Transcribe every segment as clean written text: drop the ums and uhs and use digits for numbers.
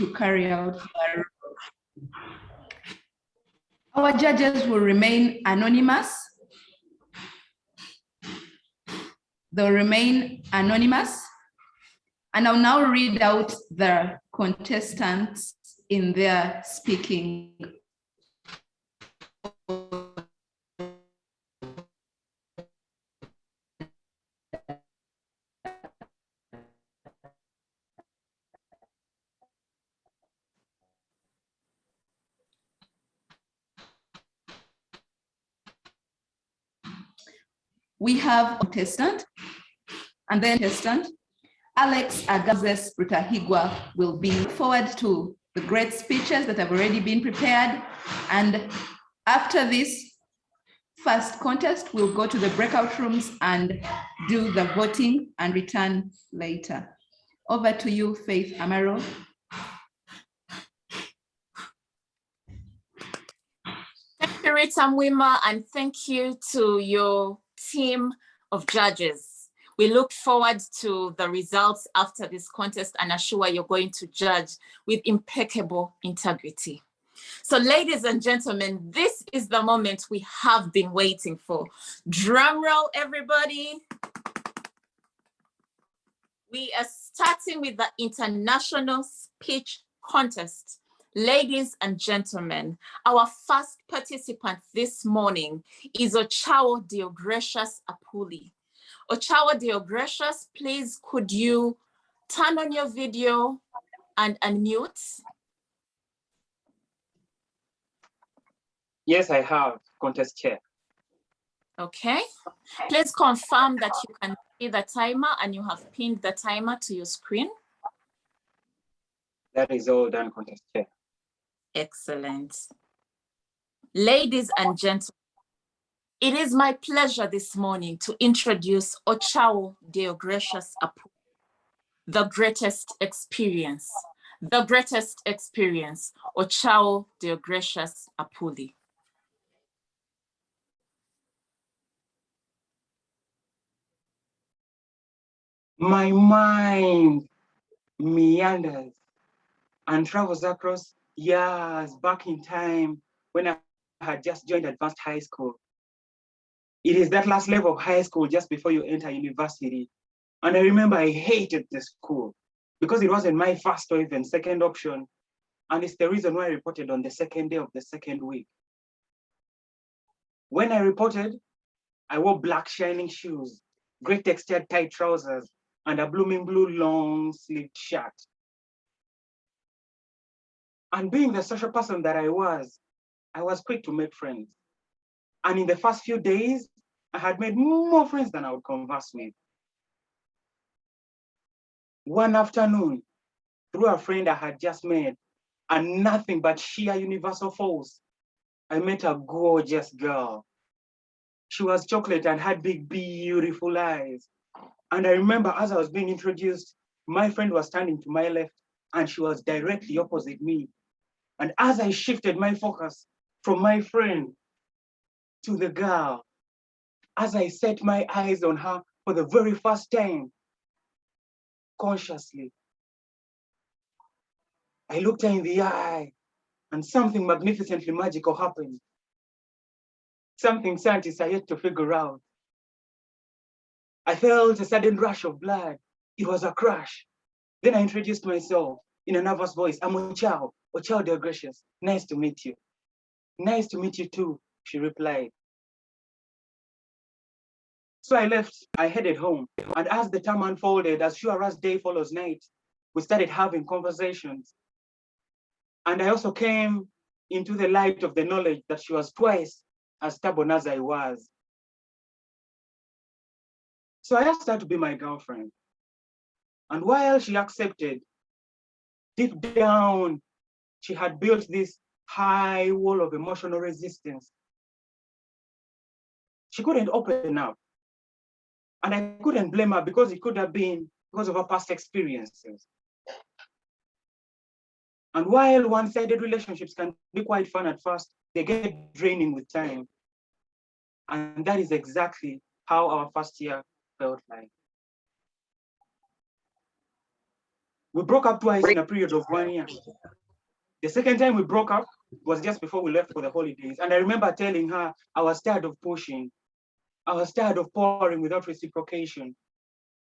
to carry out their role. Our judges will remain anonymous. They'll remain anonymous. And I'll now read out the contestants in their speaking. We have contestant, and then contestant. Alex Agazes Rutahigwa will be forward to the great speeches that have already been prepared. And after this first contest, we'll go to the breakout rooms and do the voting and return later. Over to you, Faith Amaro. Thank you, Rita Mwima, and thank you to your team of judges. We look forward to the results after this contest and are sure you're going to judge with impeccable integrity. So ladies and gentlemen, this is the moment we have been waiting for. Drum roll, everybody. We are starting with the International Speech Contest. Ladies and gentlemen, our first participant this morning is Ochawo Deogratius Apuli. Ochawo Deogratius, please could you turn on your video and unmute? Yes, I have, contest chair. Okay, please confirm that you can see the timer and you have pinned the timer to your screen. That is all done, contest chair. Excellent. Ladies and gentlemen, it is my pleasure this morning to introduce Ochawo Deogratius Apuli, the greatest experience. The greatest experience, Ochawo Deogratius Apuli. My mind meanders and travels across years back in time when I had just joined advanced high school. It is that last level of high school just before you enter university. And I remember I hated the school because it wasn't my first or even second option. And it's the reason why I reported on the second day of the second week. When I reported, I wore black shining shoes, gray textured tight trousers, and a blooming blue long sleeved shirt. And being the social person that I was quick to make friends. And in the first few days, I had made more friends than I would converse with. One afternoon, through a friend I had just met, and nothing but sheer universal force, I met a gorgeous girl. She was chocolate and had big, beautiful eyes. And I remember as I was being introduced, my friend was standing to my left and she was directly opposite me. And as I shifted my focus from my friend to the girl, as I set my eyes on her for the very first time, consciously, I looked her in the eye and something magnificently magical happened. Something scientists are yet to figure out. I felt a sudden rush of blood. It was a crush. Then I introduced myself in a nervous voice. I'm Ochawo Deogratius. Nice to meet you. Nice to meet you too, she replied. So I left, I headed home. And as the time unfolded, as sure as day follows night, we started having conversations. And I also came into the light of the knowledge that she was twice as stubborn as I was. So I asked her to be my girlfriend. And while she accepted, deep down, she had built this high wall of emotional resistance. She couldn't open up. And I couldn't blame her because it could have been because of her past experiences. And while one-sided relationships can be quite fun at first, they get draining with time. And that is exactly how our first year felt like. We broke up twice in a period of 1 year. The second time we broke up was just before we left for the holidays. And I remember telling her I was tired of pushing. I was tired of pouring without reciprocation.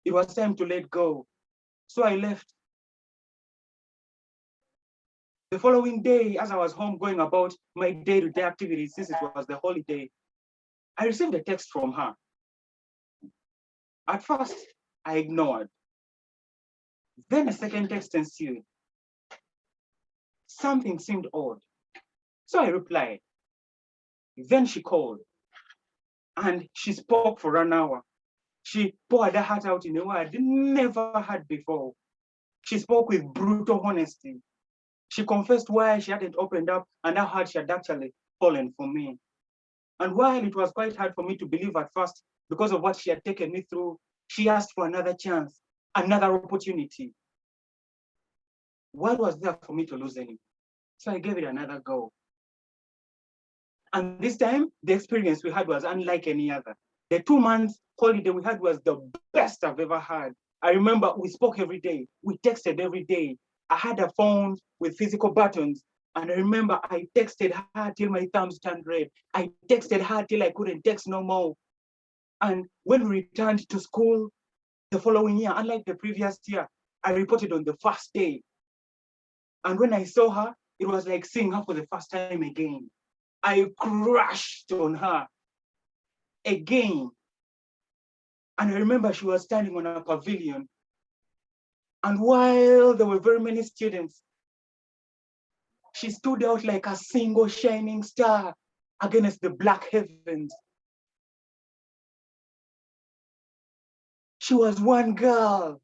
It was time to let go. So I left. The following day, as I was home going about my day-to-day activities, since it was the holiday, I received a text from her. At first, I ignored. Then a second text ensued. Something seemed odd. So I replied. Then she called and she spoke for an hour. She poured her heart out in a way I never had before. She spoke with brutal honesty. She confessed why she hadn't opened up and how hard she had actually fallen for me. And while it was quite hard for me to believe at first because of what she had taken me through, she asked for another chance, another opportunity. What was there for me to lose anyway? So I gave it another go. And this time, the experience we had was unlike any other. The 2 months holiday we had was the best I've ever had. I remember we spoke every day. We texted every day. I had a phone with physical buttons. And I remember I texted her till my thumbs turned red. I texted her till I couldn't text no more. And when we returned to school the following year, unlike the previous year, I reported on the first day. And when I saw her, it was like seeing her for the first time again. I crashed on her again. And I remember she was standing on a pavilion. And while there were very many students, she stood out like a single shining star against the black heavens. She was one girl,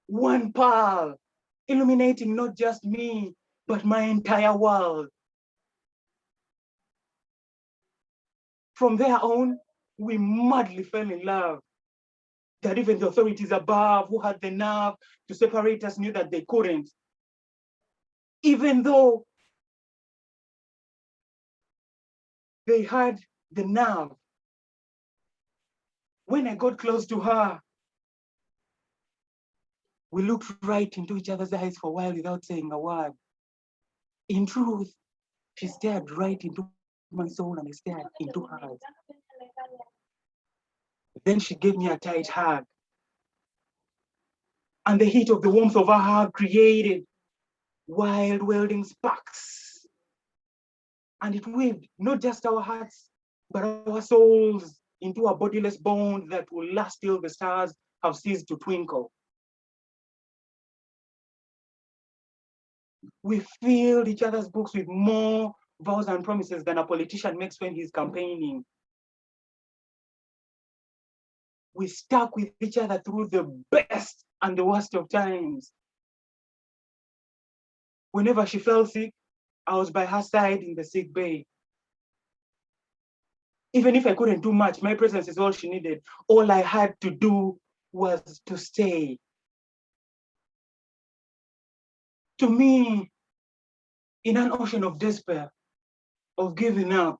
one pearl, illuminating not just me, but my entire world. From there on, we madly fell in love. That even the authorities above who had the nerve to separate us knew that they couldn't. Even though they had the nerve. When I got close to her, we looked right into each other's eyes for a while without saying a word. In truth, she stared right into my soul and I stared into hers. Then she gave me a tight hug. And the heat of the warmth of her hug created wild welding sparks. And it weaved not just our hearts, but our souls into a bodiless bond that will last till the stars have ceased to twinkle. We filled each other's books with more vows and promises than a politician makes when he's campaigning. We stuck with each other through the best and the worst of times. Whenever she fell sick, I was by her side in the sick bay. Even if I couldn't do much, my presence is all she needed. All I had to do was to stay. To me, in an ocean of despair, of giving up,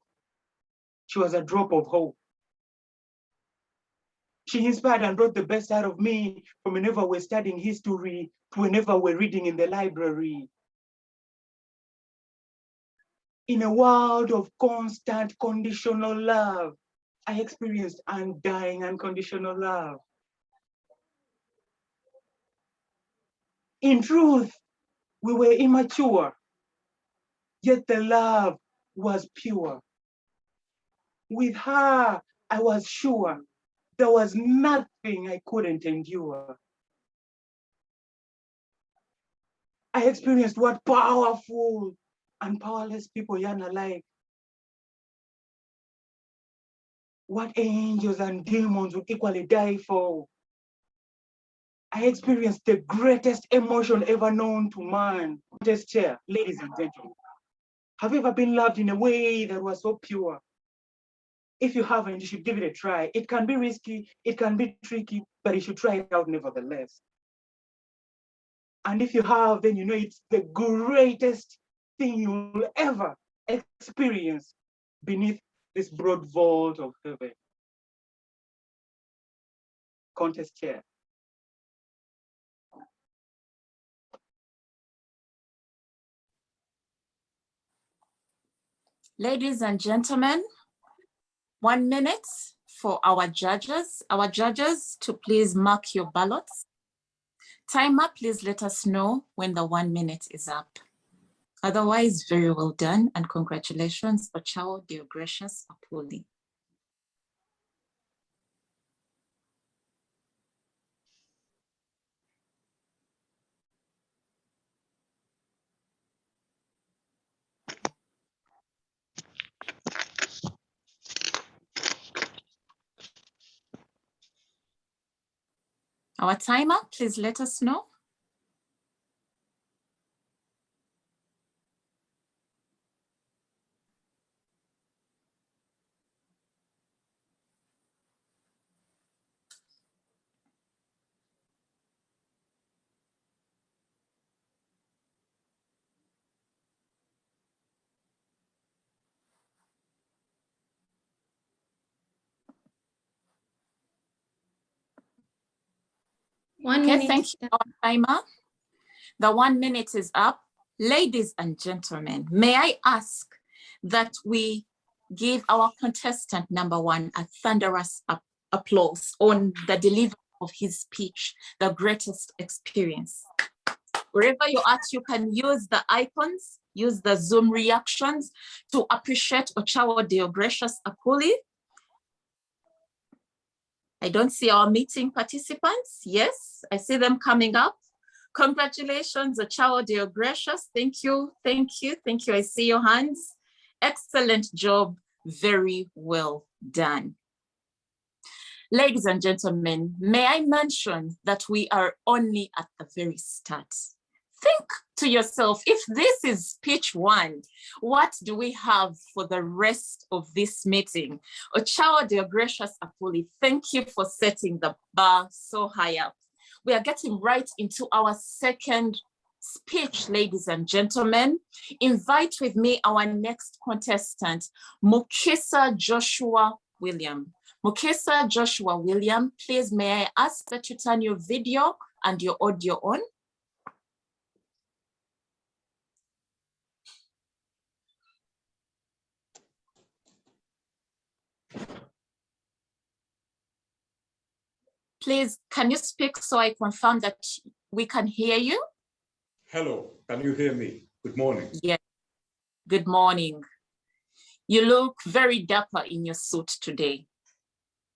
she was a drop of hope. She inspired and brought the best out of me from whenever we're studying history to whenever we're reading in the library. In a world of constant conditional love, I experienced undying unconditional love. In truth, we were immature, yet the love was pure. With her, I was sure there was nothing I couldn't endure. I experienced what powerful and powerless people yearn alike. What angels and demons would equally die for. I experienced the greatest emotion ever known to man. Just chair, ladies and gentlemen. Have you ever been loved in a way that was so pure? If you haven't, you should give it a try. It can be risky, it can be tricky, but you should try it out nevertheless. And if you have, then you know it's the greatest thing you'll ever experience beneath this broad vault of heaven. Contest chair. Ladies and gentlemen, 1 minute for our judges to please mark your ballots. Timer, please let us know when the 1 minute is up. Otherwise, very well done and congratulations, Ochawo Deogracious Apuli. Our timer, please let us know. Okay, thank you, our timer. The 1 minute is up. Ladies and gentlemen, may I ask that we give our contestant number 1 a thunderous applause on the delivery of his speech, the greatest experience. Wherever you're at, you can use the icons, use the Zoom reactions to appreciate Ochawo Deogracious Apuli. I don't see our meeting participants. Yes, I see them coming up. Congratulations, Ochawo Deogracious. Thank you, thank you, thank you. I see your hands. Excellent job, very well done. Ladies and gentlemen, may I mention that we are only at the very start. Think to yourself, if this is speech 1, what do we have for the rest of this meeting? Ochawo Deogracious Apuli, thank you for setting the bar so high up. We are getting right into our second speech, ladies and gentlemen. Invite with me our next contestant, Mukisa Joshua William. Mukisa Joshua William, please may I ask that you turn your video and your audio on? Please, can you speak so I confirm that we can hear you? Hello, can you hear me? Good morning. Yes, good morning. You look very dapper in your suit today.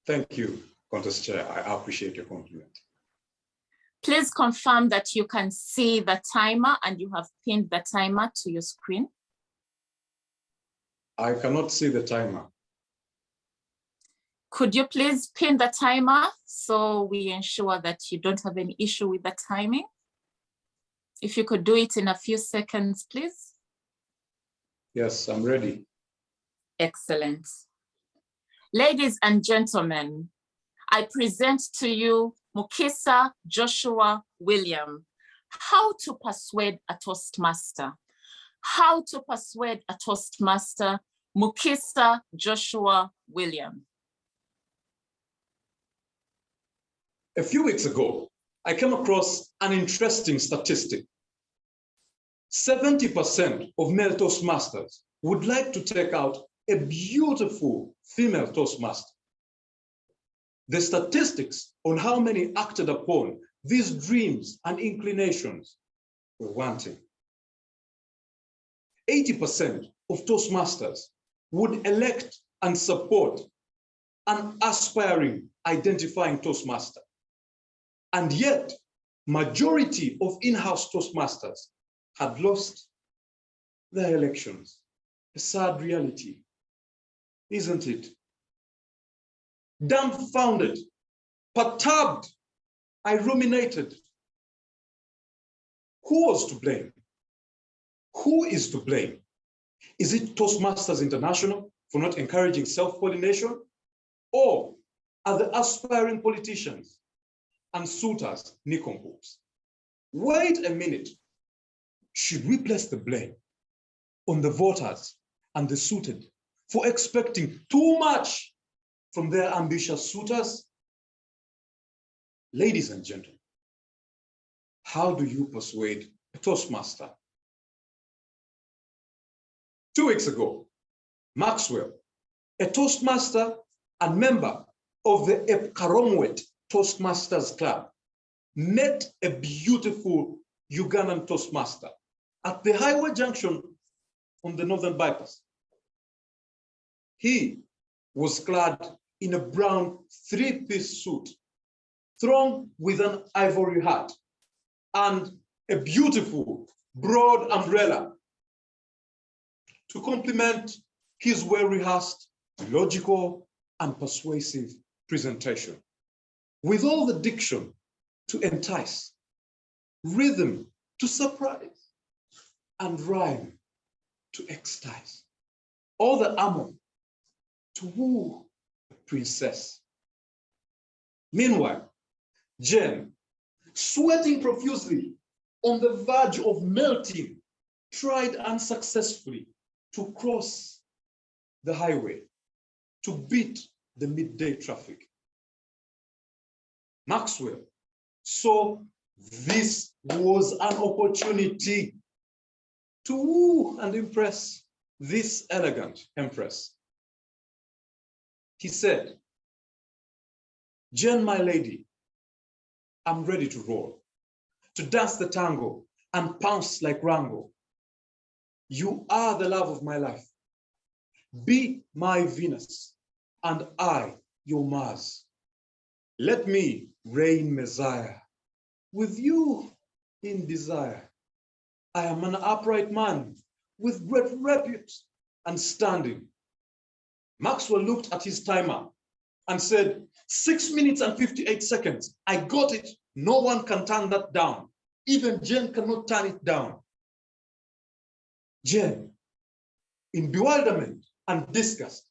Thank you, Contest Chair. I appreciate your compliment. Please confirm that you can see the timer and you have pinned the timer to your screen. I cannot see the timer. Could you please pin the timer so we ensure that you don't have any issue with the timing? If you could do it in a few seconds, please. Yes, I'm ready. Excellent. Ladies and gentlemen, I present to you Mukisa Joshua William. How to persuade a Toastmaster. How to persuade a Toastmaster, Mukisa Joshua William. A few weeks ago, I came across an interesting statistic. 70% of male Toastmasters would like to take out a beautiful female Toastmaster. The statistics on how many acted upon these dreams and inclinations were wanting. 80% of Toastmasters would elect and support an aspiring identifying Toastmaster. And yet, majority of in-house Toastmasters had lost their elections. A sad reality, isn't it? Dumbfounded, perturbed, I ruminated. Who was to blame? Who is to blame? Is it Toastmasters International for not encouraging self-pollination? Or are the aspiring politicians and suitors nincompoops? Wait a minute. Should we place the blame on the voters and the suited for expecting too much from their ambitious suitors? Ladies and gentlemen, how do you persuade a Toastmaster? 2 weeks ago, Maxwell, a Toastmaster and member of the Epkaromwet Toastmasters Club, met a beautiful Ugandan Toastmaster at the highway junction on the Northern Bypass. He was clad in a brown three-piece suit, thrown with an ivory hat and a beautiful broad umbrella to complement his well-rehearsed, logical, and persuasive presentation, with all the diction to entice, rhythm to surprise, and rhyme to ecstatize, all the armor to woo a princess. Meanwhile, Jen, sweating profusely, on the verge of melting, tried unsuccessfully to cross the highway to beat the midday traffic. Maxwell saw this was an opportunity to woo and impress this elegant empress. He said, "Jen, my lady, I'm ready to roll, to dance the tango and pounce like Rango. You are the love of my life. Be my Venus, and I your Mars. Let me reign Messiah with you in desire. I am an upright man with great repute and standing." Maxwell looked at his timer and said, 6 minutes and 58 seconds. I got it. No one can turn that down. Even Jen cannot turn it down. Jen, in bewilderment and disgust,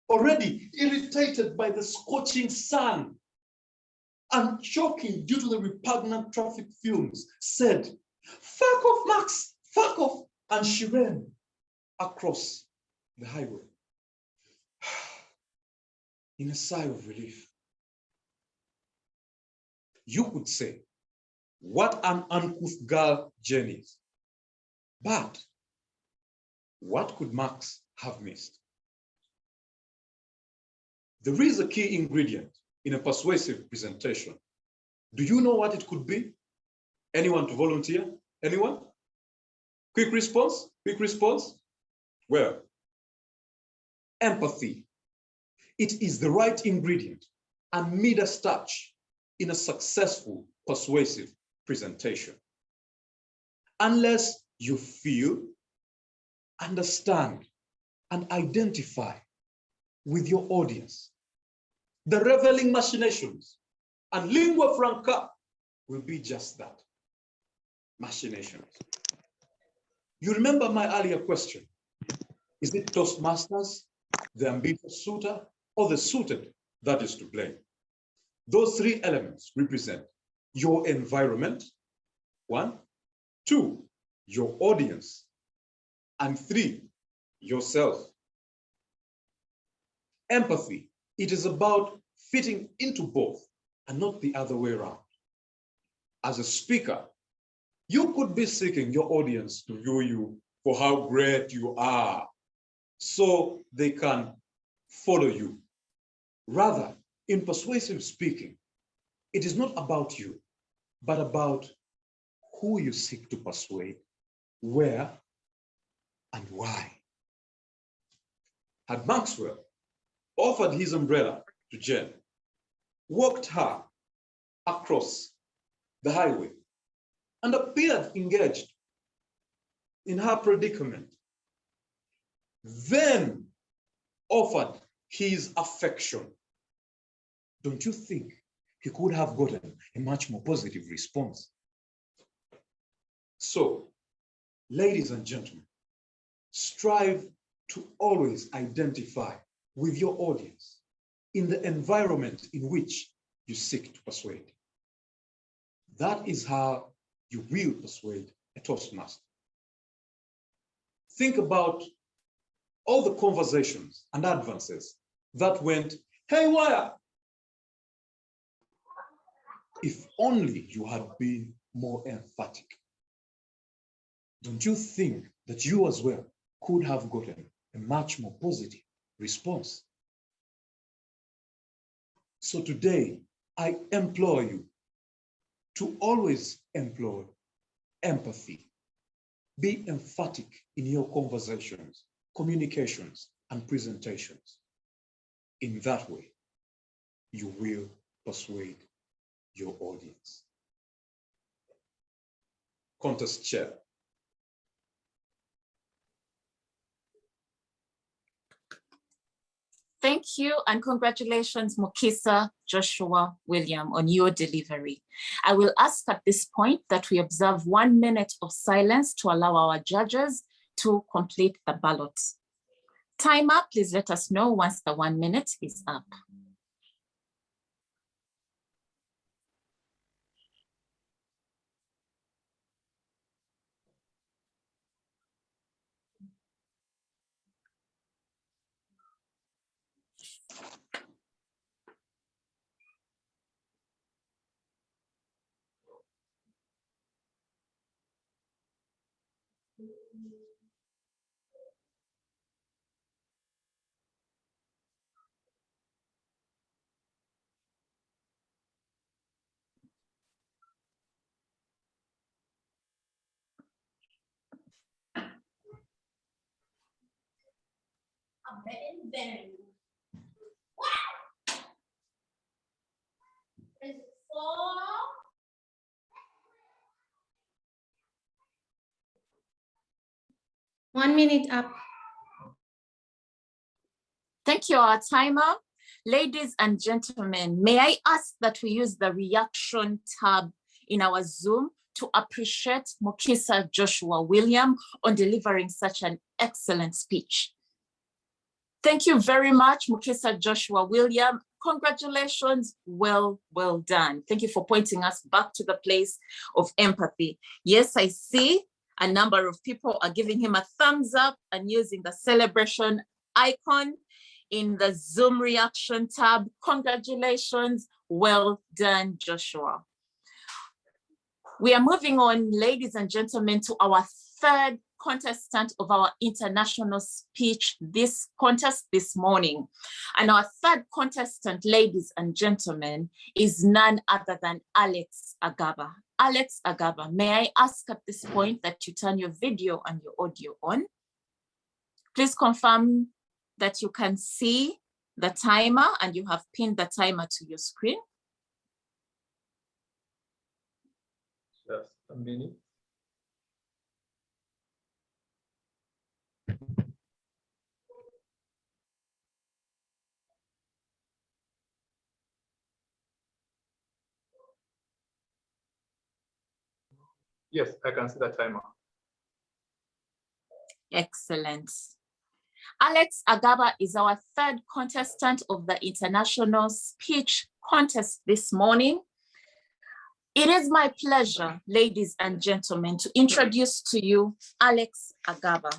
already irritated by the scorching sun and choking due to the repugnant traffic fumes, said, "Fuck off, Max, fuck off." And she ran across the highway in a sigh of relief. You could say, what an uncouth girl Jen is. But what could Max have missed? There is a key ingredient in a persuasive presentation. Do you know what it could be? Anyone to volunteer? Anyone? Quick response? Quick response? Well, empathy. It is the right ingredient and Midas touch in a successful persuasive presentation. Unless you feel, understand, and identify with your audience, the reveling machinations and lingua franca will be just that, machinations. You remember my earlier question. Is it Toastmasters, the ambitious suitor, or the suited that is to blame? Those three elements represent your environment, 1, 2, your audience, and 3, yourself. Empathy, it is about fitting into both and not the other way around. As a speaker, you could be seeking your audience to view you for how great you are so they can follow you. Rather, in persuasive speaking, it is not about you, but about who you seek to persuade, where, and why. Had Maxwell offered his umbrella to Jen, walked her across the highway, and appeared engaged in her predicament, then offered his affection, don't you think he could have gotten a much more positive response? So, ladies and gentlemen, strive to always identify with your audience in the environment in which you seek to persuade. That is how you will persuade a Toastmaster. Think about all the conversations and advances that went haywire. If only you had been more emphatic. Don't you think that you as well could have gotten a much more positive response. So today, I implore you to always employ empathy. Be emphatic in your conversations, communications, and presentations. In that way, you will persuade your audience. Contest chair. Thank you and congratulations, Mukisa Joshua William, on your delivery. I will ask at this point that we observe 1 minute of silence to allow our judges to complete the ballot. Timer, please let us know once the 1 minute is up. Wow! Is it 4? One minute up. Thank you, our timer. Ladies and gentlemen, may I ask that we use the reaction tab in our Zoom to appreciate Mukisa Joshua William on delivering such an excellent speech. Thank you very much, Mukisa Joshua William. Congratulations, well done. Thank you for pointing us back to the place of empathy. Yes, I see a number of people are giving him a thumbs up and using the celebration icon in the Zoom reaction tab. Congratulations, well done, Joshua. We are moving on, ladies and gentlemen, to our third contestant of our international speech contest this morning. And our third contestant, ladies and gentlemen, is none other than Alex Agaba. Alex Agaba, may I ask at this point that you turn your video and your audio on? Please confirm that you can see the timer and you have pinned the timer to your screen. Just a minute. Yes, I can see the timer. Excellent. Alex Agaba is our third contestant of the international speech contest this morning. It is my pleasure, ladies and gentlemen, to introduce to you Alex Agaba.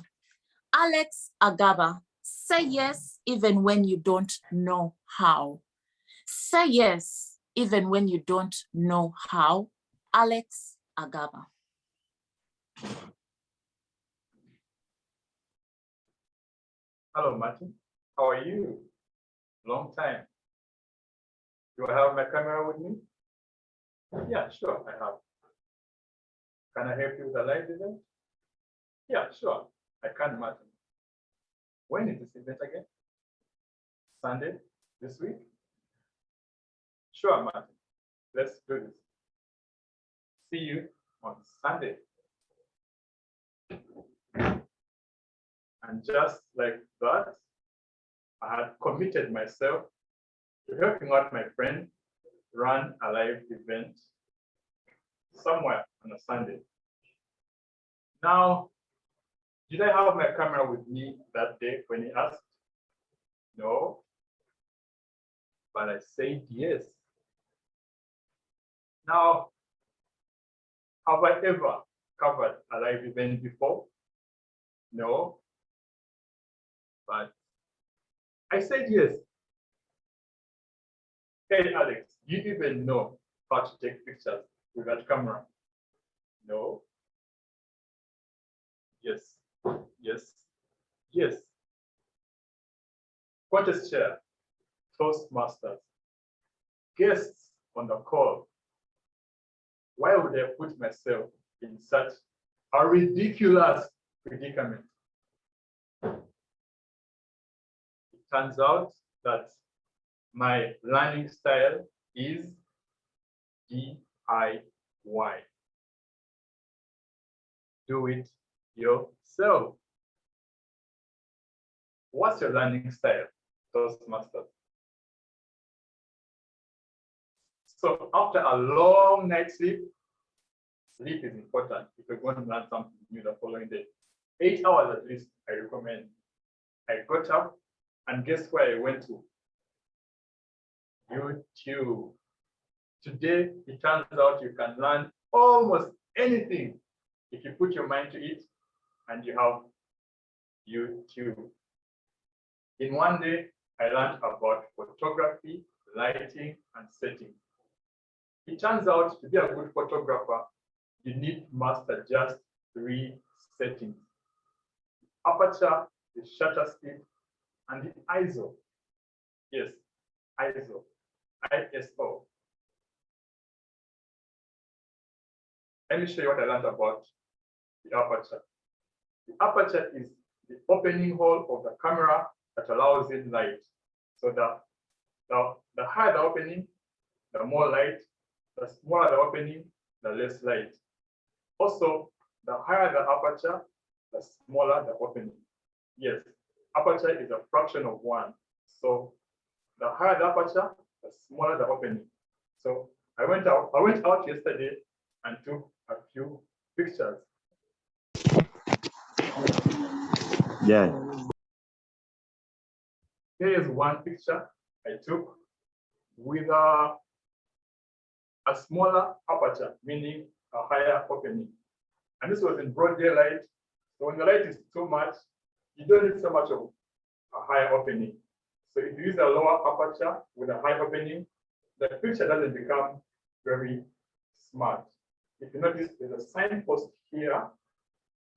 Alex Agaba, say yes even when you don't know how. Say yes even when you don't know how. Alex Agaba. Hello, Martin. How are you? Long time. Do I have my camera with me? Yeah, sure, I have. Can I help you with the live event? Yeah, sure, I can, Martin. When is this event again? Sunday, this week? Sure, Martin. Let's do this. See you on Sunday. And just like that, I had committed myself to helping out my friend run a live event somewhere on a Sunday. Now, did I have my camera with me that day when he asked? No, but I said yes. Now, have I ever covered a live event before? No, but I said yes. Hey, Alex, you even know how to take pictures with that camera? No. Yes, yes, yes. Contest chair, Toastmasters. Guests on the call. Why would I put myself in such a ridiculous predicament? It turns out that my learning style is DIY. Do it yourself. What's your learning style, Toastmasters? So after a long night's sleep, sleep is important if you're going to learn something new the following day. 8 hours at least, I recommend. I got up and guess where I went to? YouTube. Today, it turns out you can learn almost anything if you put your mind to it and you have YouTube. In one day, I learned about photography, lighting, and setting. It turns out to be a good photographer, you need to master just 3 settings: aperture, the shutter speed, and the ISO. Yes, ISO. ISO. Let me show you what I learned about the aperture. The aperture is the opening hole of the camera that allows in light. So the higher the opening, the more light. The smaller the opening, the less light. Also, the higher the aperture, the smaller the opening. Yes, aperture is a fraction of 1. So the higher the aperture, the smaller the opening. So I went out yesterday and took a few pictures. Yeah. Here is one picture I took with a smaller aperture, meaning a higher opening. And this was in broad daylight. So when the light is too much, you don't need so much of a high opening. So if you use a lower aperture with a high opening, the picture doesn't become very smart. If you notice, there's a signpost here,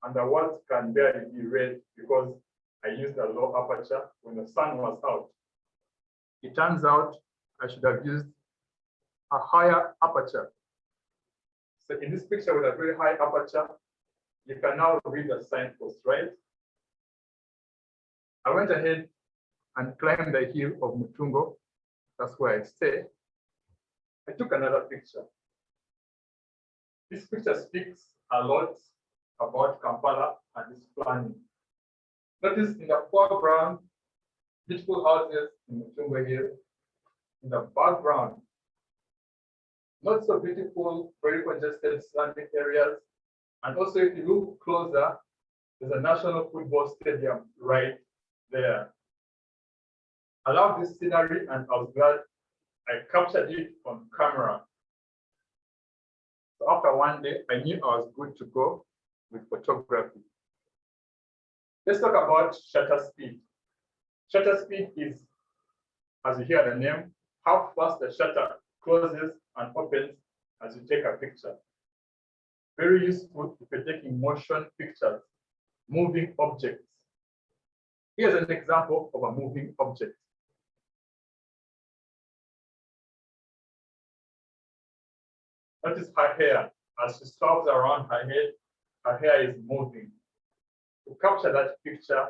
and the words can barely be read because I used a low aperture when the sun was out. It turns out I should have used a higher aperture. So in this picture with a very high aperture, you can now read the signpost, right? I went ahead and climbed the hill of Mutungo. That's where I stay. I took another picture. This picture speaks a lot about Kampala and its planning. Notice in the foreground, beautiful houses in Mutungo Hill. In the background, not so beautiful, very congested Islamic areas. And also, if you look closer, there's a national football stadium right there. I love this scenery, and I was glad I captured it on camera. So after one day, I knew I was good to go with photography. Let's talk about shutter speed. Shutter speed is, as you hear the name, how fast the shutter closes and opens as you take a picture. Very useful if you're taking motion pictures, moving objects. Here's an example of a moving object. Notice her hair. As she swirls around her head, her hair is moving. To capture that picture,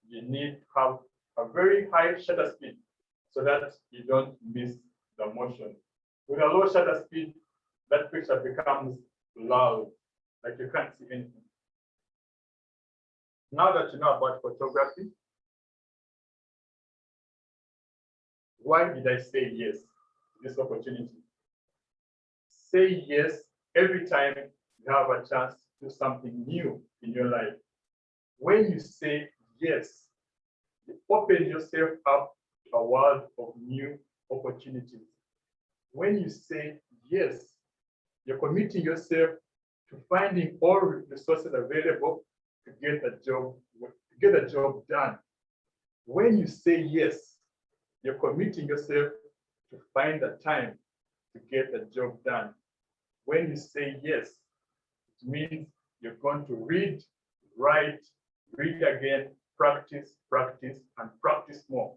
you need to have a very high shutter speed so that you don't miss the motion. With a low shutter speed, that picture becomes loud, like you can't see anything. Now that you know about photography, why did I say yes to this opportunity? Say yes every time you have a chance to do something new in your life. When you say yes, you open yourself up to a world of new opportunities. When you say yes, you're committing yourself to finding all resources available to get the job done. When you say yes, you're committing yourself to find the time to get the job done. When you say yes, it means you're going to read, write, read again, practice, practice, and practice more.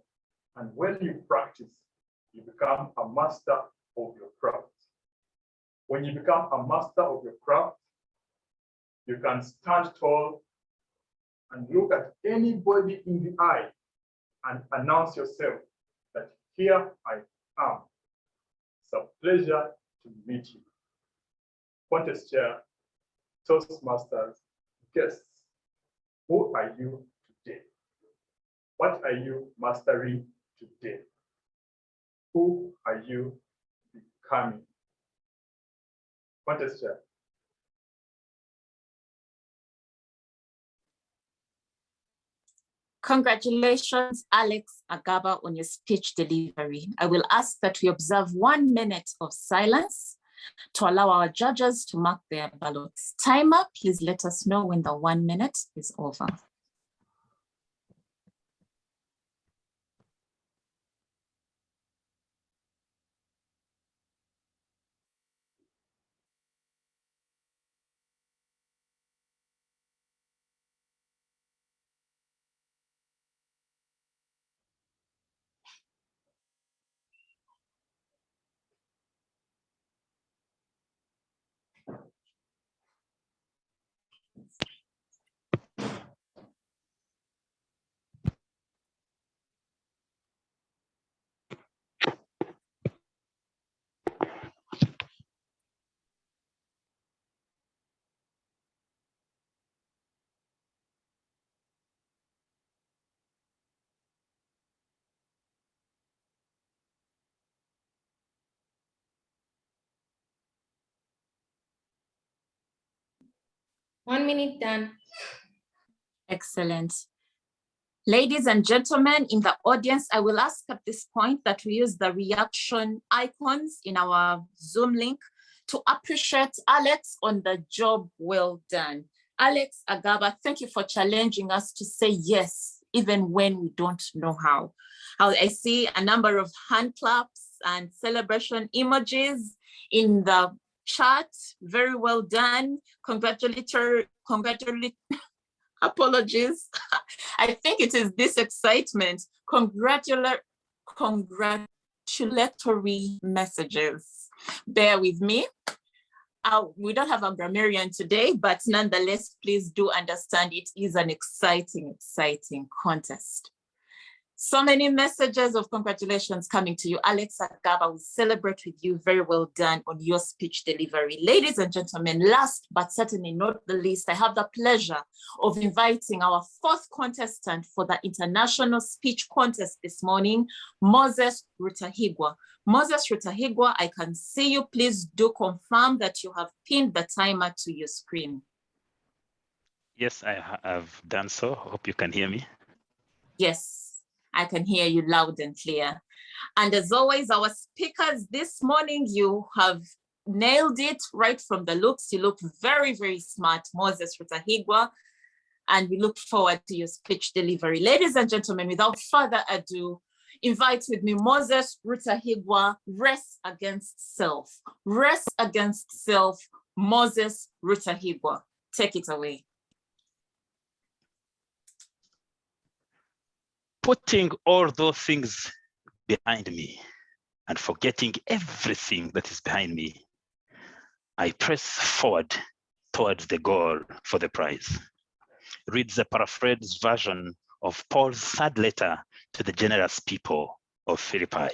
And when you practice, you become a master of your craft. When you become a master of your craft, you can stand tall and look at anybody in the eye and announce yourself that here I am. It's a pleasure to meet you. Contest chair, Toastmasters, guests, who are you today? What are you mastering today? Who are you becoming? Contest chair. Congratulations, Alex Agaba, on your speech delivery. I will ask that we observe 1 minute of silence to allow our judges to mark their ballots. Timer, please let us know when the 1 minute is over. One minute done. Excellent. Ladies and gentlemen in the audience, I will ask at this point that we use the reaction icons in our Zoom link to appreciate Alex on the job well done. Alex Agaba, thank you for challenging us to say yes, even when we don't know how. I see a number of hand claps and celebration emojis in the chat. Very well done. Apologies. I think it is this excitement. Congratulatory messages. Bear with me. We don't have a grammarian today, but nonetheless, please do understand it is an exciting contest. So many messages of congratulations coming to you. Alex Agaba, we celebrate with you. Very well done on your speech delivery. Ladies and gentlemen, last but certainly not the least, I have the pleasure of inviting our fourth contestant for the International Speech Contest this morning, Moses Rutahigwa. Moses Rutahigwa, I can see you. Please do confirm that you have pinned the timer to your screen. Yes, I have done so. Hope you can hear me. Yes. I can hear you loud and clear. And as always, our speakers this morning, you have nailed it right from the looks. You look very, very smart, Moses Rutahigwa, and we look forward to your speech delivery. Ladies and gentlemen, without further ado, invite with me Moses Rutahigwa, Race Against Self. Race Against Self, Moses Rutahigwa. Take it away. Putting all those things behind me and forgetting everything that is behind me, I press forward towards the goal for the prize. Reads the paraphrased version of Paul's third letter to the generous people of Philippi.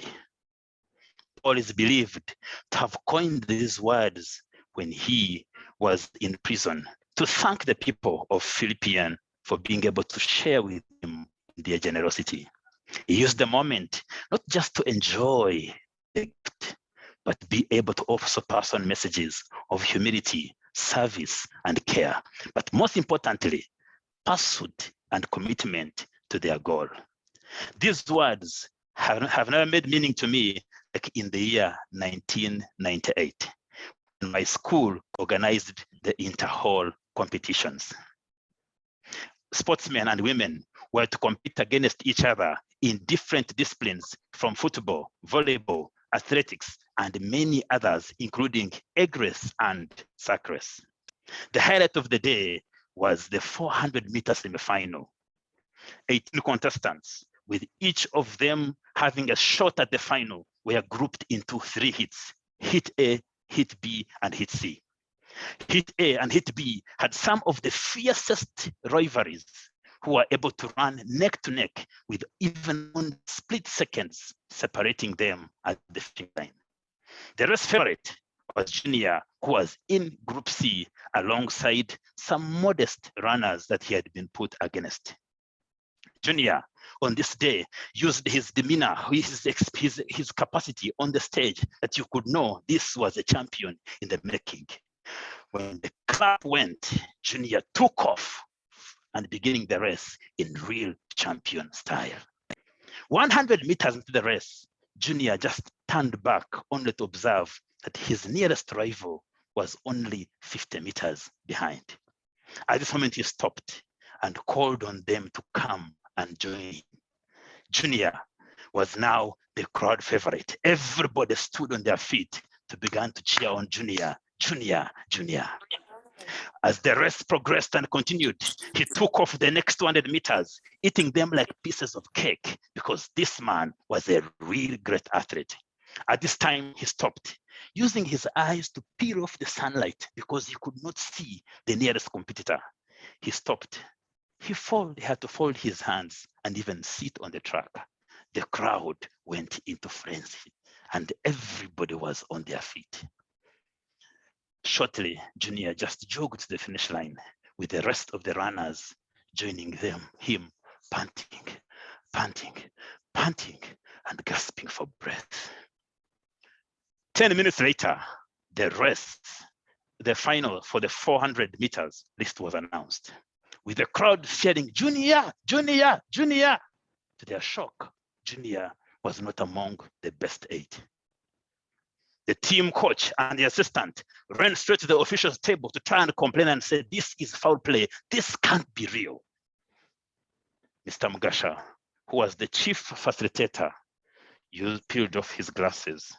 Paul is believed to have coined these words when he was in prison to thank the people of Philippi for being able to share with him their generosity. He used the moment not just to enjoy the gift, but be able to also pass on messages of humility, service, and care. But most importantly, pursuit and commitment to their goal. These words have never made meaning to me like in the year 1998, when my school organized the inter-hall competitions. Sportsmen and women were to compete against each other in different disciplines, from football, volleyball, athletics, and many others, including egg race and sack race. The highlight of the day was the 400 meter semifinal. 18 contestants, with each of them having a shot at the final, were grouped into 3 hits: Hit A, Hit B, and Hit C. Hit A and Hit B had some of the fiercest rivalries, who were able to run neck to neck with even on split seconds separating them at the finishing line. The race favorite was Junior, who was in Group C alongside some modest runners that he had been put against. Junior, on this day, used his demeanor, his capacity on the stage, that you could know this was a champion in the making. When the clap went, Junior took off and beginning the race in real champion style. 100 meters into the race, Junior just turned back only to observe that his nearest rival was only 50 meters behind. At this moment, he stopped and called on them to come and join him. Junior was now the crowd favorite. Everybody stood on their feet to begin to cheer on Junior, Junior, Junior. As the race progressed and continued, he took off the next 200 meters, eating them like pieces of cake, because this man was a real great athlete. At this time, he stopped, using his eyes to peel off the sunlight because he could not see the nearest competitor. He stopped. He had to fold his hands and even sit on the track. The crowd went into frenzy, and everybody was on their feet. Shortly, Junior just jogged to the finish line with the rest of the runners joining him, panting, panting, panting, and gasping for breath. 10 minutes later, the final for the 400 meters list was announced, with the crowd shouting, Junior, Junior, Junior. To their shock, Junior was not among the best 8. The team coach and the assistant ran straight to the officials' table to try and complain and say, this is foul play. This can't be real. Mr. Mugasha, who was the chief facilitator, peeled off his glasses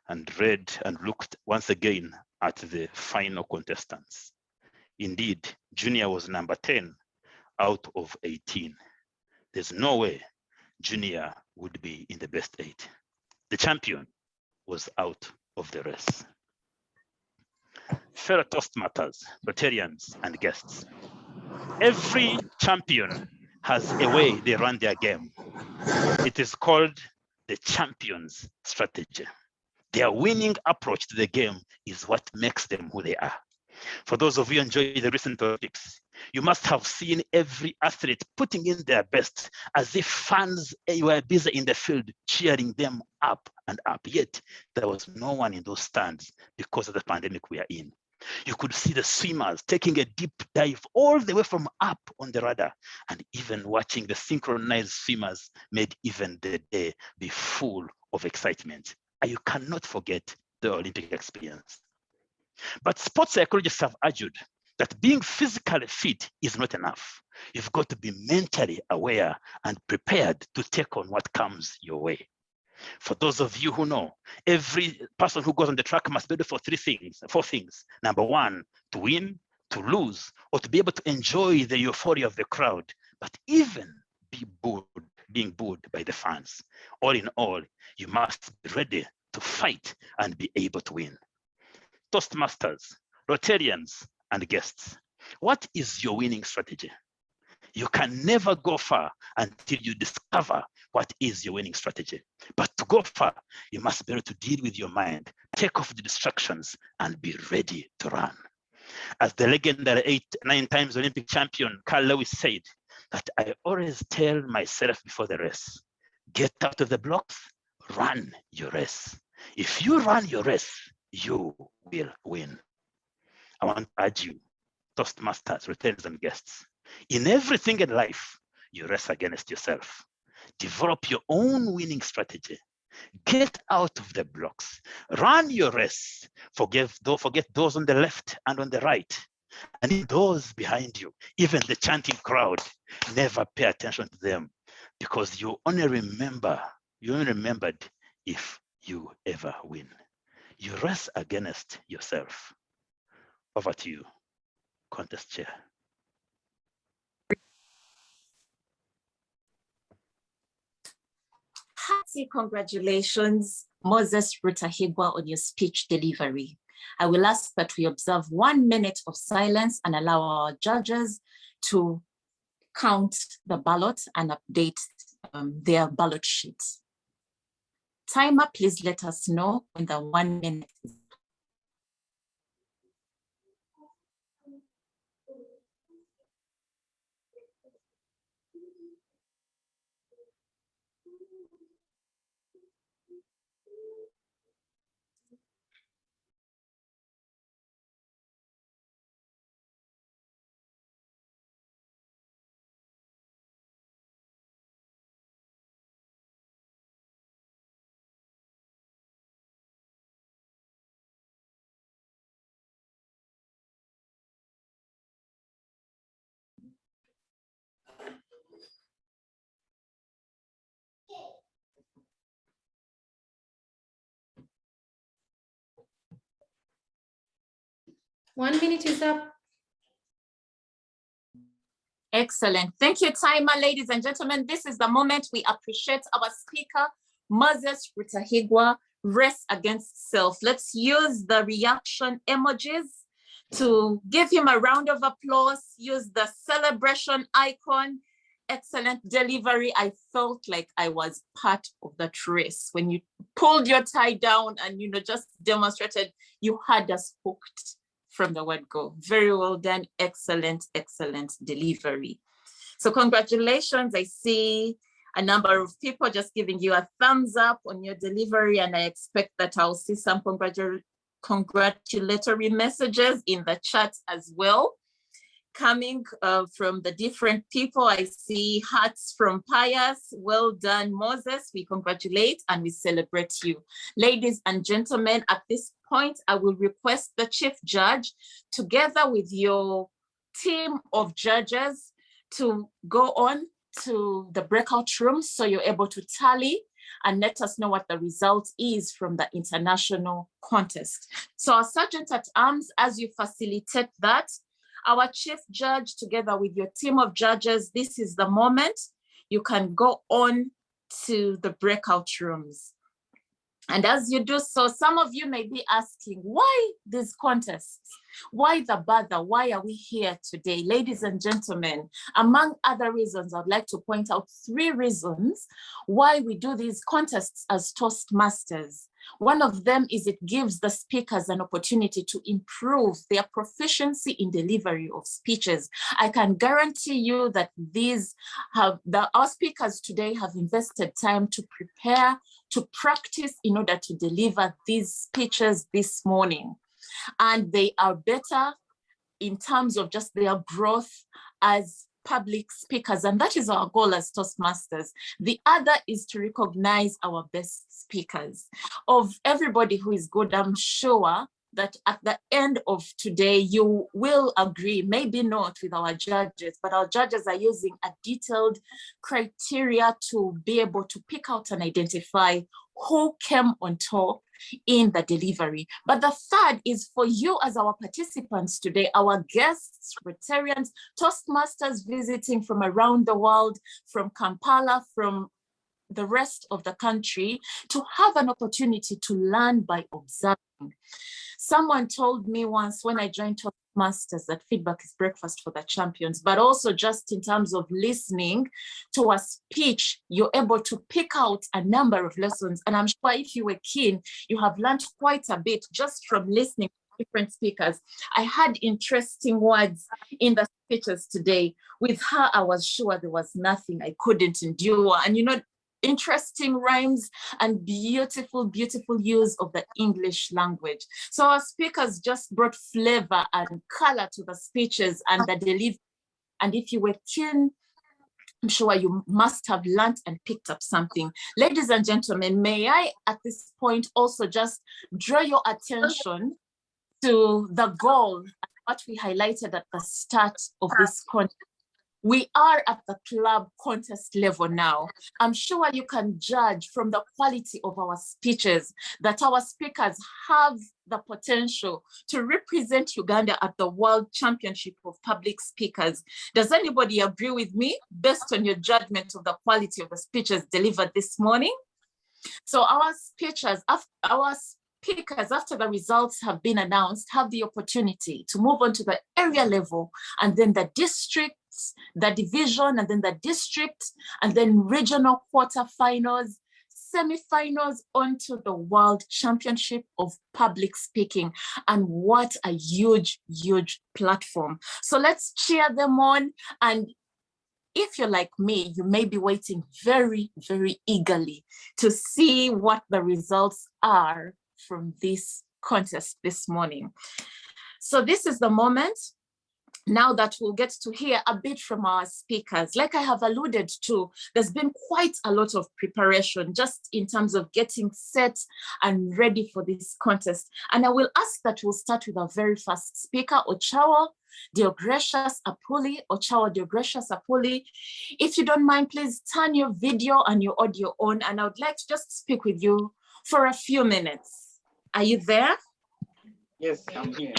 and read and looked once again at the final contestants. Indeed, Junior was number 10 out of 18. There's no way Junior would be in the best 8. The champion was out of the race. Fellow Toastmasters, Rotarians, and guests. Every champion has a way they run their game. It is called the champion's strategy. Their winning approach to the game is what makes them who they are. For those of you enjoying the recent Olympics, you must have seen every athlete putting in their best as if fans were busy in the field cheering them up and up. Yet there was no one in those stands because of the pandemic we are in. You could see the swimmers taking a deep dive all the way from up on the rudder, and even watching the synchronized swimmers made even the day be full of excitement. And you cannot forget the Olympic experience. But sports psychologists have argued that being physically fit is not enough. You've got to be mentally aware and prepared to take on what comes your way. For those of you who know, every person who goes on the track must be ready for 4 things. Number 1, to win, to lose, or to be able to enjoy the euphoria of the crowd, but even being booed by the fans. All in all, you must be ready to fight and be able to win. Toastmasters, Rotarians, and guests, what is your winning strategy? You can never go far until you discover what is your winning strategy. But to go far, you must be able to deal with your mind, take off the distractions, and be ready to run. As the legendary 9 times Olympic champion Carl Lewis said, that I always tell myself before the race, get out of the blocks, run your race. If you run your race, you will win. I want to urge you, Toastmasters, Rotarians, and guests, in everything in life, you race against yourself. Develop your own winning strategy. Get out of the blocks. Run your race. Forget those on the left and on the right. And those behind you, even the chanting crowd, never pay attention to them, because you only remembered if you ever win. You race against yourself. Over to you, contest chair. hearty congratulations, Moses Rutahigwa, on your speech delivery. I will ask that we observe 1 minute of silence and allow our judges to count the ballot and update their ballot sheets. Timer, please let us know when the 1 minute is. One minute is up. Excellent. Thank you, timer, ladies and gentlemen. This is the moment we appreciate our speaker, Moses Rutahigwa, Rest Against Self. Let's use the reaction emojis to give him a round of applause. Use the celebration icon. Excellent delivery. I felt like I was part of that race when you pulled your tie down and just demonstrated you had us hooked from the word go. Very well done. Excellent, excellent delivery. So congratulations. I see a number of people just giving you a thumbs up on your delivery, and I expect that I'll see some congratulatory messages in the chat as well. Coming from the different people, I see hearts from Pius. Well done, Moses. We congratulate and we celebrate you. Ladies and gentlemen, at this point, I will request the chief judge, together with your team of judges, to go on to the breakout rooms so you're able to tally and let us know what the result is from the international contest. So our Sergeant at Arms, as you facilitate that, our chief judge, together with your team of judges, this is the moment you can go on to the breakout rooms. And as you do so, some of you may be asking, why these contests? Why the bother? Why are we here today? Ladies and gentlemen, among other reasons, I'd like to point out 3 reasons why we do these contests as Toastmasters. One of them is it gives the speakers an opportunity to improve their proficiency in delivery of speeches. I can guarantee you that our speakers today have invested time to prepare, to practice in order to deliver these speeches this morning. And they are better in terms of just their growth as public speakers. And that is our goal as Toastmasters. The other is to recognize our best speakers. Of everybody who is good, I'm sure that at the end of today, you will agree, maybe not with our judges, but our judges are using a detailed criteria to be able to pick out and identify who came on top in the delivery. But the third is for you as our participants today, our guests, Rotarians, Toastmasters visiting from around the world, from Kampala, from the rest of the country, to have an opportunity to learn by observing. Someone told me once when I joined Toastmasters that feedback is breakfast for the champions, but also just in terms of listening to a speech, you're able to pick out a number of lessons. And I'm sure if you were keen, you have learned quite a bit just from listening to different speakers. I had interesting words in the speeches today. With her, I was sure there was nothing I couldn't endure. And interesting rhymes and beautiful, beautiful use of the English language. So our speakers just brought flavor and color to the speeches and the delivery. And if you were keen, I'm sure you must have learned and picked up something. Ladies and gentlemen, may I at this point also just draw your attention to the goal, what we highlighted at the start of this contest. We are at the club contest level now. I'm sure you can judge from the quality of our speeches that our speakers have the potential to represent Uganda at the World Championship of Public Speakers. Does anybody agree with me based on your judgment of the quality of the speeches delivered this morning? So our speakers, after the results have been announced, have the opportunity to move on to the area level, and then the district, the division, and then the district, and then regional quarterfinals, semifinals, onto the World Championship of Public Speaking. And what a huge, huge platform. So let's cheer them on. And if you're like me, you may be waiting very, very eagerly to see what the results are from this contest this morning. So this is the moment now that we'll get to hear a bit from our speakers. Like I have alluded to, there's been quite a lot of preparation just in terms of getting set and ready for this contest. And I will ask that we'll start with our very first speaker, Ochawa Deogracious Apuli. Ochawa Deogracious Apuli. If you don't mind, please turn your video and your audio on, and I would like to just speak with you for a few minutes. Are you there? Yes, I'm here.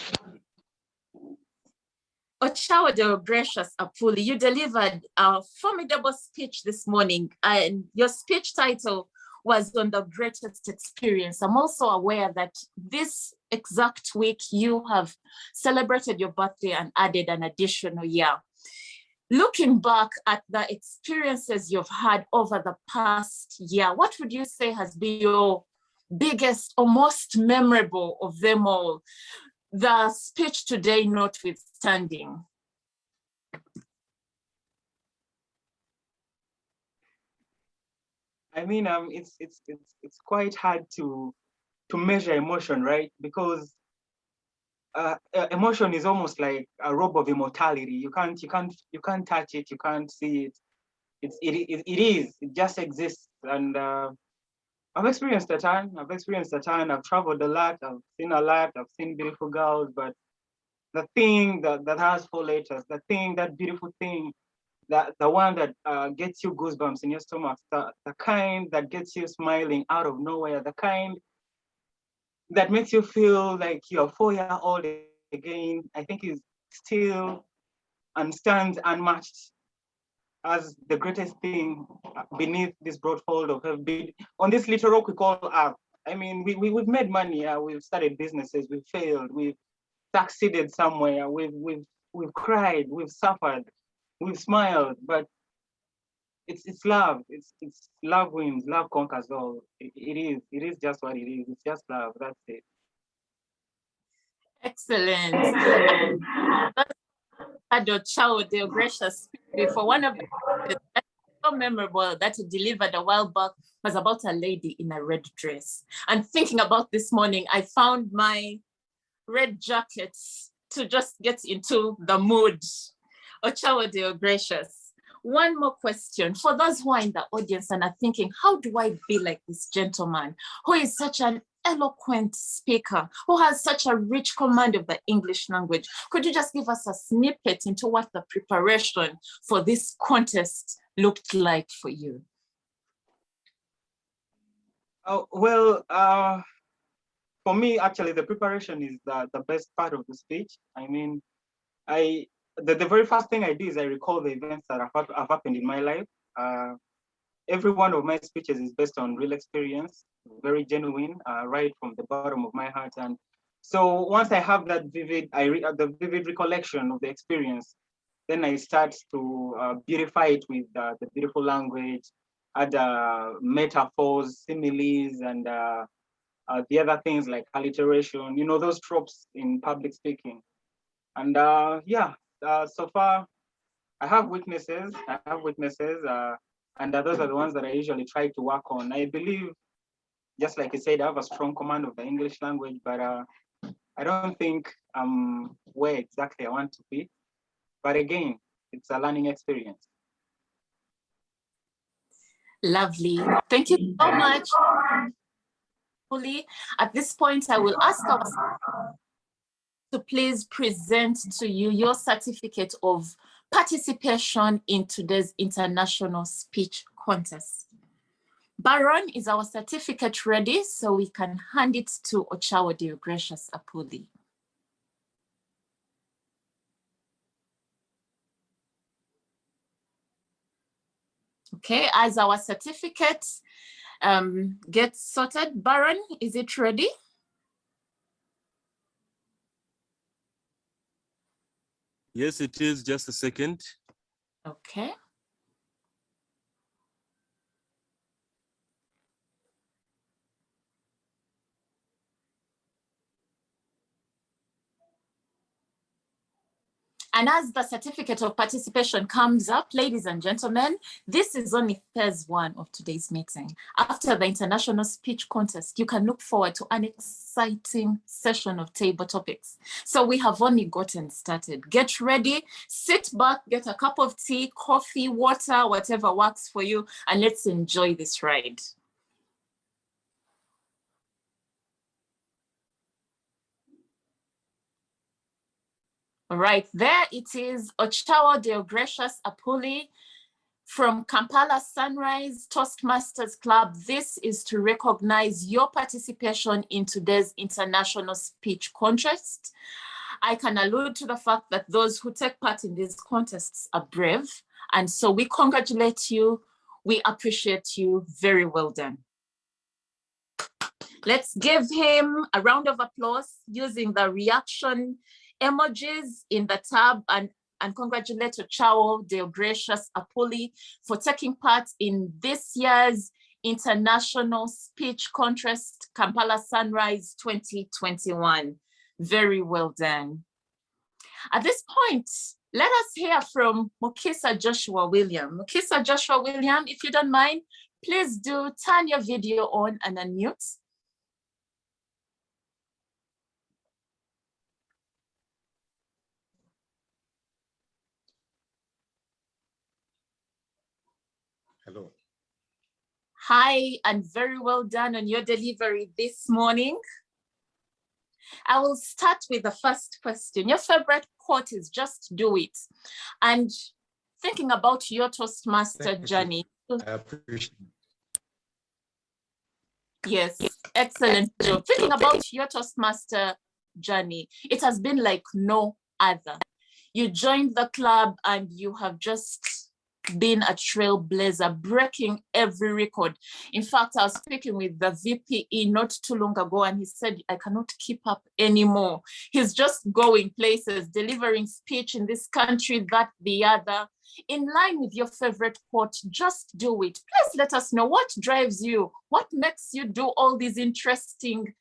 Ochawa Deogracious Apuli, you delivered a formidable speech this morning, and your speech title was on the greatest experience. I'm also aware that this exact week you have celebrated your birthday and added an additional year. Looking back at the experiences you've had over the past year, what would you say has been your biggest or most memorable of them all? The speech today notwithstanding. I mean, it's quite hard to measure emotion, right? Because emotion is almost like a robe of immortality. You can't touch it. You can't see it. It just exists. And I've experienced a ton. I've traveled a lot. I've seen a lot. I've seen beautiful girls. But the thing that has 4 letters, that beautiful thing, the one that gets you goosebumps in your stomach, the kind that gets you smiling out of nowhere, the kind that makes you feel like you're 4-year-old again, I think is still and stands unmatched as the greatest thing beneath this broad fold of heaven, on this little rock we call Earth. I mean, we've made money, we've started businesses, we've failed, we've succeeded somewhere, we've cried, we've suffered, we've smiled, but it's love. It's love wins, love conquers all. It is just what it is. It's just love. That's it. Excellent. Ochawa Deogracious, for one of the so memorable that he delivered a while back was about a lady in a red dress. And thinking about this morning, I found my red jackets to just get into the mood. Ochawa Deogracious. One more question for those who are in the audience and are thinking, how do I be like this gentleman who is such an eloquent speaker, who has such a rich command of the English language? Could you just give us a snippet into what the preparation for this contest looked like for you? Oh, well, for me, actually, the preparation is the best part of the speech. I mean, the very first thing I do is I recall the events that have happened in my life. Every one of my speeches is based on real experience, very genuine, right from the bottom of my heart. And so once I have that vivid recollection of the experience, then I start to beautify it with the beautiful language, add metaphors, similes, and the other things like alliteration, those tropes in public speaking. And so far, I have weaknesses, and those are the ones that I usually try to work on. I believe, just like you said, I have a strong command of the English language, but I don't think I'm where exactly I want to be. But again, it's a learning experience. Lovely. Thank you so much. At this point, I will ask our to please present to you your certificate of participation in today's international speech contest. Baron, is our certificate ready so we can hand it to Ochawa Deogracious Apuli? Okay, as our certificate, get sorted. Baron, is it ready? Yes, it is. Just a second. Okay. And as the certificate of participation comes up, ladies and gentlemen, this is only phase one of today's meeting. After the international speech contest, you can look forward to an exciting session of table topics. So we have only gotten started. Get ready, sit back, get a cup of tea, coffee, water, whatever works for you, and let's enjoy this ride. All right, there it is, Ochawa Deogracious Apuli from Kampala Sunrise Toastmasters Club. This is to recognize your participation in today's international speech contest. I can allude to the fact that those who take part in these contests are brave, and so we congratulate you. We appreciate you. Very well done. Let's give him a round of applause using the reaction emojis in the tab and congratulate Chao Deogracious Apuli for taking part in this year's International Speech Contest, Kampala Sunrise 2021. Very well done. At this point, let us hear from Mukisa Joshua William. Mukisa Joshua William, if you don't mind, please do turn your video on and unmute. Hello. Hi, and very well done on your delivery this morning. I will start with the first question. Your favorite quote is "just do it." And thinking about your Toastmaster journey. I appreciate it. Yes, excellent job. Thinking about your Toastmaster journey, it has been like no other. You joined the club and you have just been a trailblazer, breaking every record. In fact, I was speaking with the VPE not too long ago, and he said, I cannot keep up anymore. He's just going places, delivering speech in this country, that, the other. In line with your favorite quote, just do it. Please let us know what drives you, what makes you do all these interesting,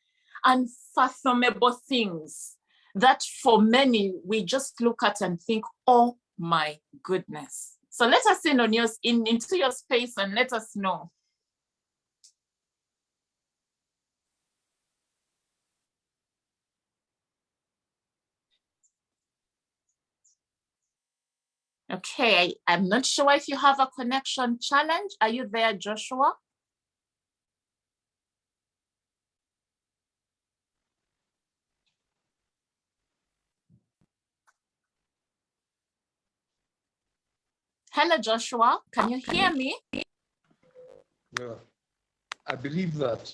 unfathomable things that for many, we just look at and think, oh my goodness. So let us in on into your space and let us know. Okay, I'm not sure if you have a connection challenge. Are you there, Joshua? Hello, Joshua. Can you hear me? Well, I believe that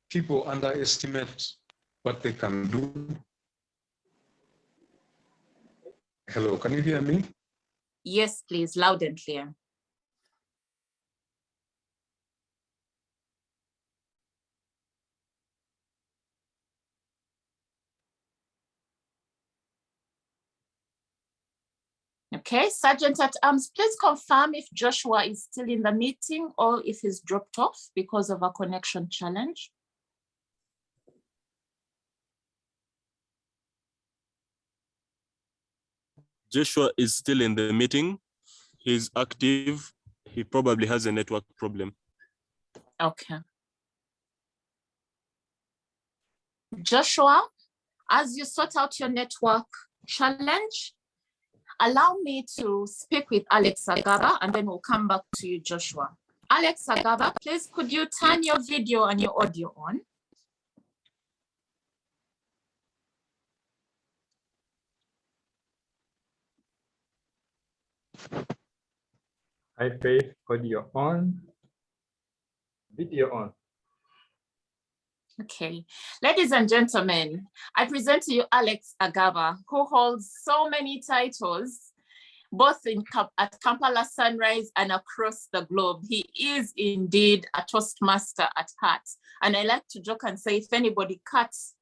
people underestimate what they can do. Hello, can you hear me? Yes, please, loud and clear. Okay, Sergeant at Arms, please confirm if Joshua is still in the meeting or if he's dropped off because of a connection challenge. Joshua is still in the meeting. He's active. He probably has a network problem. Okay. Joshua, as you sort out your network challenge, allow me to speak with Alex Agaba and then we'll come back to you, Joshua. Alex Agaba, please could you turn your video and your audio on? Hi, Faith, audio on, video on. Okay, ladies and gentlemen, I present to you Alex Agava, who holds so many titles. both at Kampala Sunrise and across the globe. He is indeed a Toastmaster at heart. And I like to joke and say, if anybody cuts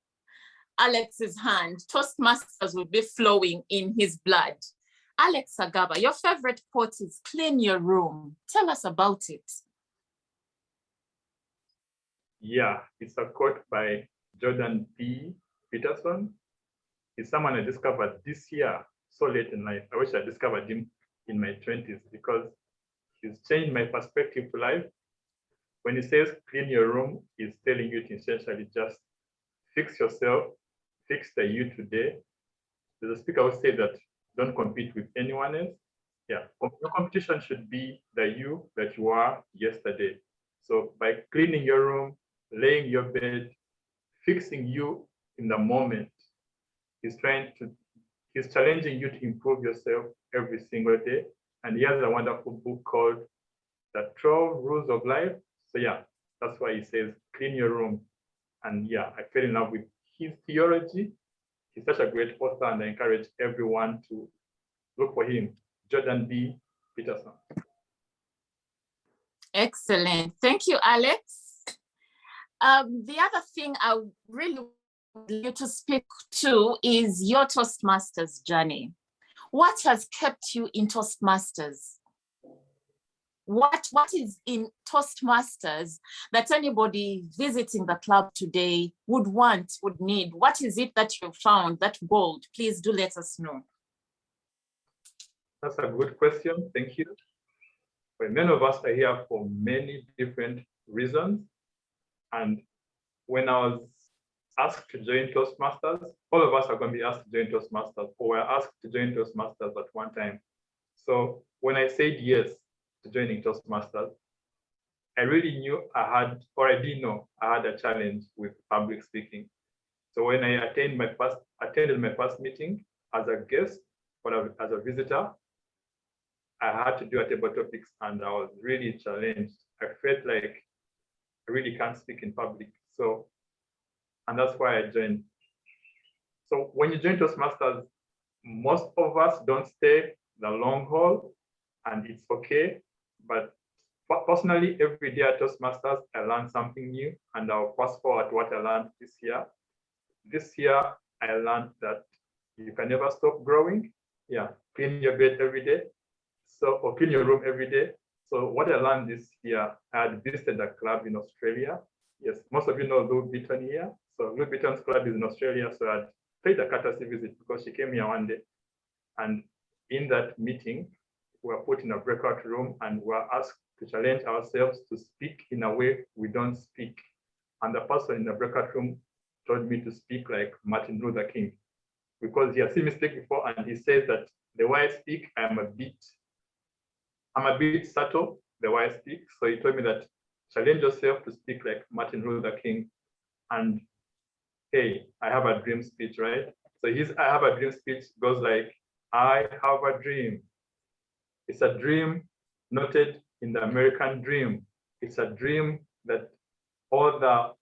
Alex's hand, Toastmasters will be flowing in his blood. Alex Agaba, your favorite quote is clean your room. Tell us about it. Yeah, it's a quote by Jordan B. Peterson. He's someone I discovered this year, so late in life. I wish I discovered him in my 20s because he's changed my perspective to life. When he says clean your room, he's telling you to essentially just fix yourself, fix the you today. There's a speaker who said that don't compete with anyone else. Yeah, your competition should be the you that you are yesterday. So by cleaning your room, laying your bed, fixing you in the moment, he's challenging you to improve yourself every single day. And he has a wonderful book called The 12 Rules of Life. So yeah, that's why he says, clean your room. And yeah, I fell in love with his theology. He's such a great author, and I encourage everyone to look for him, Jordan B. Peterson. Excellent. Thank you, Alex. The other thing I really want you to speak to is your Toastmasters journey. What has kept you in Toastmasters? What is in Toastmasters that anybody visiting the club today would want, would need? What is it that you found, that gold? Please do let us know. That's a good question. Thank you. Well, many of us are here for many different reasons. And when I was asked to join Toastmasters, all of us are going to be asked to join Toastmasters, or were asked to join Toastmasters at one time. So when I said yes to joining Toastmasters, I really knew I didn't know I had a challenge with public speaking. So when I attended my first meeting as a guest or as a visitor, I had to do a table topics, and I was really challenged. I felt like I really can't speak in public. So, and that's why I joined. So when you join Toastmasters, most of us don't stay the long haul, and it's okay. But personally, every day at Toastmasters, I learned something new, and I'll fast forward what I learned this year. This year, I learned that you can never stop growing. Yeah, clean your bed every day. Or clean your room every day. So what I learned this year, I had visited a club in Australia. Yes, most of you know Lou Beaton here. So Lou Beaton's club is in Australia. So I paid a courtesy visit because she came here one day. And in that meeting, we were put in a breakout room and we were asked to challenge ourselves to speak in a way we don't speak. And the person in the breakout room told me to speak like Martin Luther King, because he had seen me speak before, and he says that the way I speak, I'm a bit subtle, the way I speak. So he told me that challenge yourself to speak like Martin Luther King. And hey, I have a dream speech, right? So his I have a dream speech goes like, I have a dream. It's a dream noted in the American dream. It's a dream that all the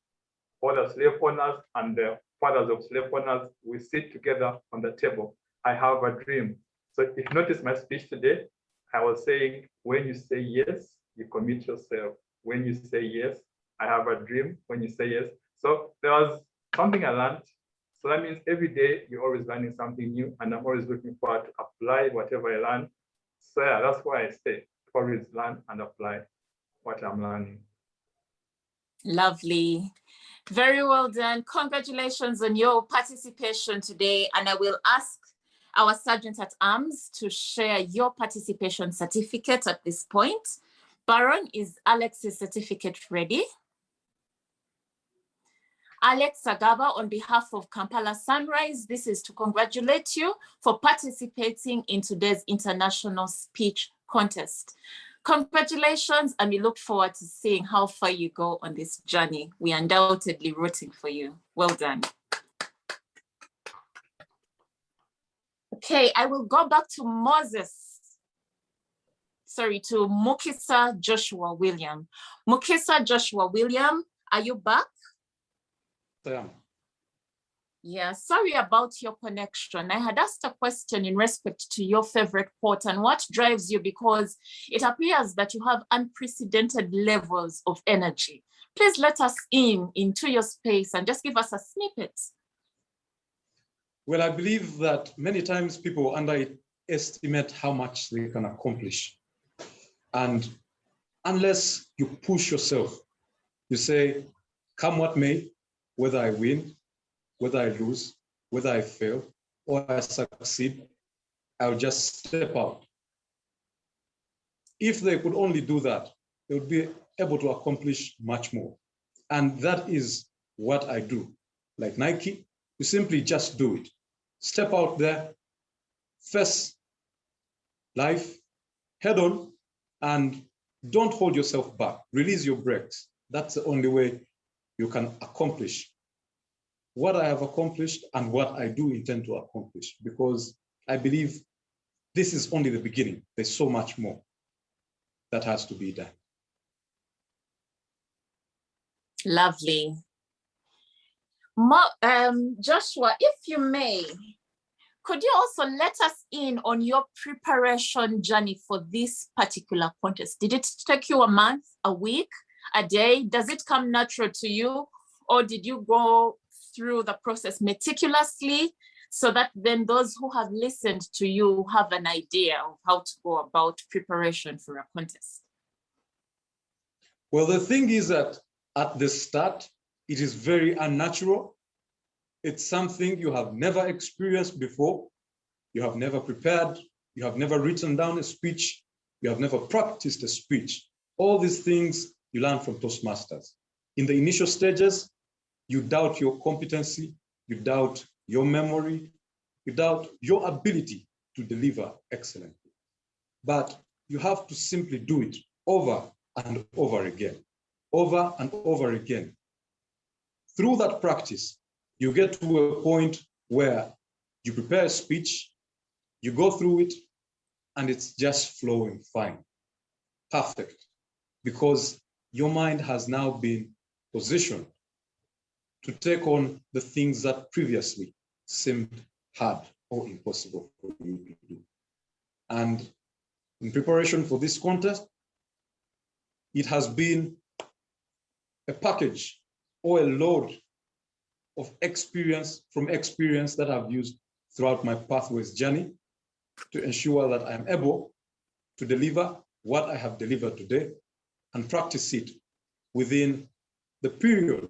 slave owners and the fathers of slave owners will sit together on the table. I have a dream. So if you notice my speech today, I was saying, when you say yes, you commit yourself. When you say yes, I have a dream. When you say yes. So there was something I learned. So that means every day you're always learning something new, and I'm always looking forward to apply whatever I learn. So yeah, that's why I stay. Always learn and apply what I'm learning. Lovely. Very well done. Congratulations on your participation today. And I will ask our Sergeant at Arms to share your participation certificate at this point. Baron, is Alex's certificate ready? Alex Agaba, on behalf of Kampala Sunrise, this is to congratulate you for participating in today's international speech contest. Congratulations, and we look forward to seeing how far you go on this journey. We are undoubtedly rooting for you. Well done. Okay, I will go back to Mukisa Joshua William. Mukisa Joshua William, are you back? I am. Yeah, sorry about your connection. I had asked a question in respect to your favorite pot and what drives you, because it appears that you have unprecedented levels of energy. Please let us into your space and just give us a snippet. Well, I believe that many times people underestimate how much they can accomplish. And unless you push yourself, you say, come what may, whether I win, whether I lose, whether I fail, or I succeed, I'll just step out. If they could only do that, they would be able to accomplish much more. And that is what I do. Like Nike, you simply just do it. Step out there, face life, head on, and don't hold yourself back. Release your brakes. That's the only way you can accomplish what I have accomplished and what I do intend to accomplish, because I believe this is only the beginning. There's so much more that has to be done. Lovely. Joshua, if you may, could you also let us in on your preparation journey for this particular contest? Did it take you a month, a week, a day? Does it come natural to you? Or did you go through the process meticulously so that then those who have listened to you have an idea of how to go about preparation for a contest? Well, the thing is that at the start, it is very unnatural. It's something you have never experienced before. You have never prepared. You have never written down a speech. You have never practiced a speech. All these things you learn from Toastmasters. In the initial stages, you doubt your competency, you doubt your memory, you doubt your ability to deliver excellently. But you have to simply do it over and over again, over and over again. Through that practice, you get to a point where you prepare a speech, you go through it, and it's just flowing fine, perfect, because your mind has now been positioned to take on the things that previously seemed hard or impossible for you to do. And in preparation for this contest, it has been a package or a load of experience that I've used throughout my Pathways journey to ensure that I am able to deliver what I have delivered today and practice it within the period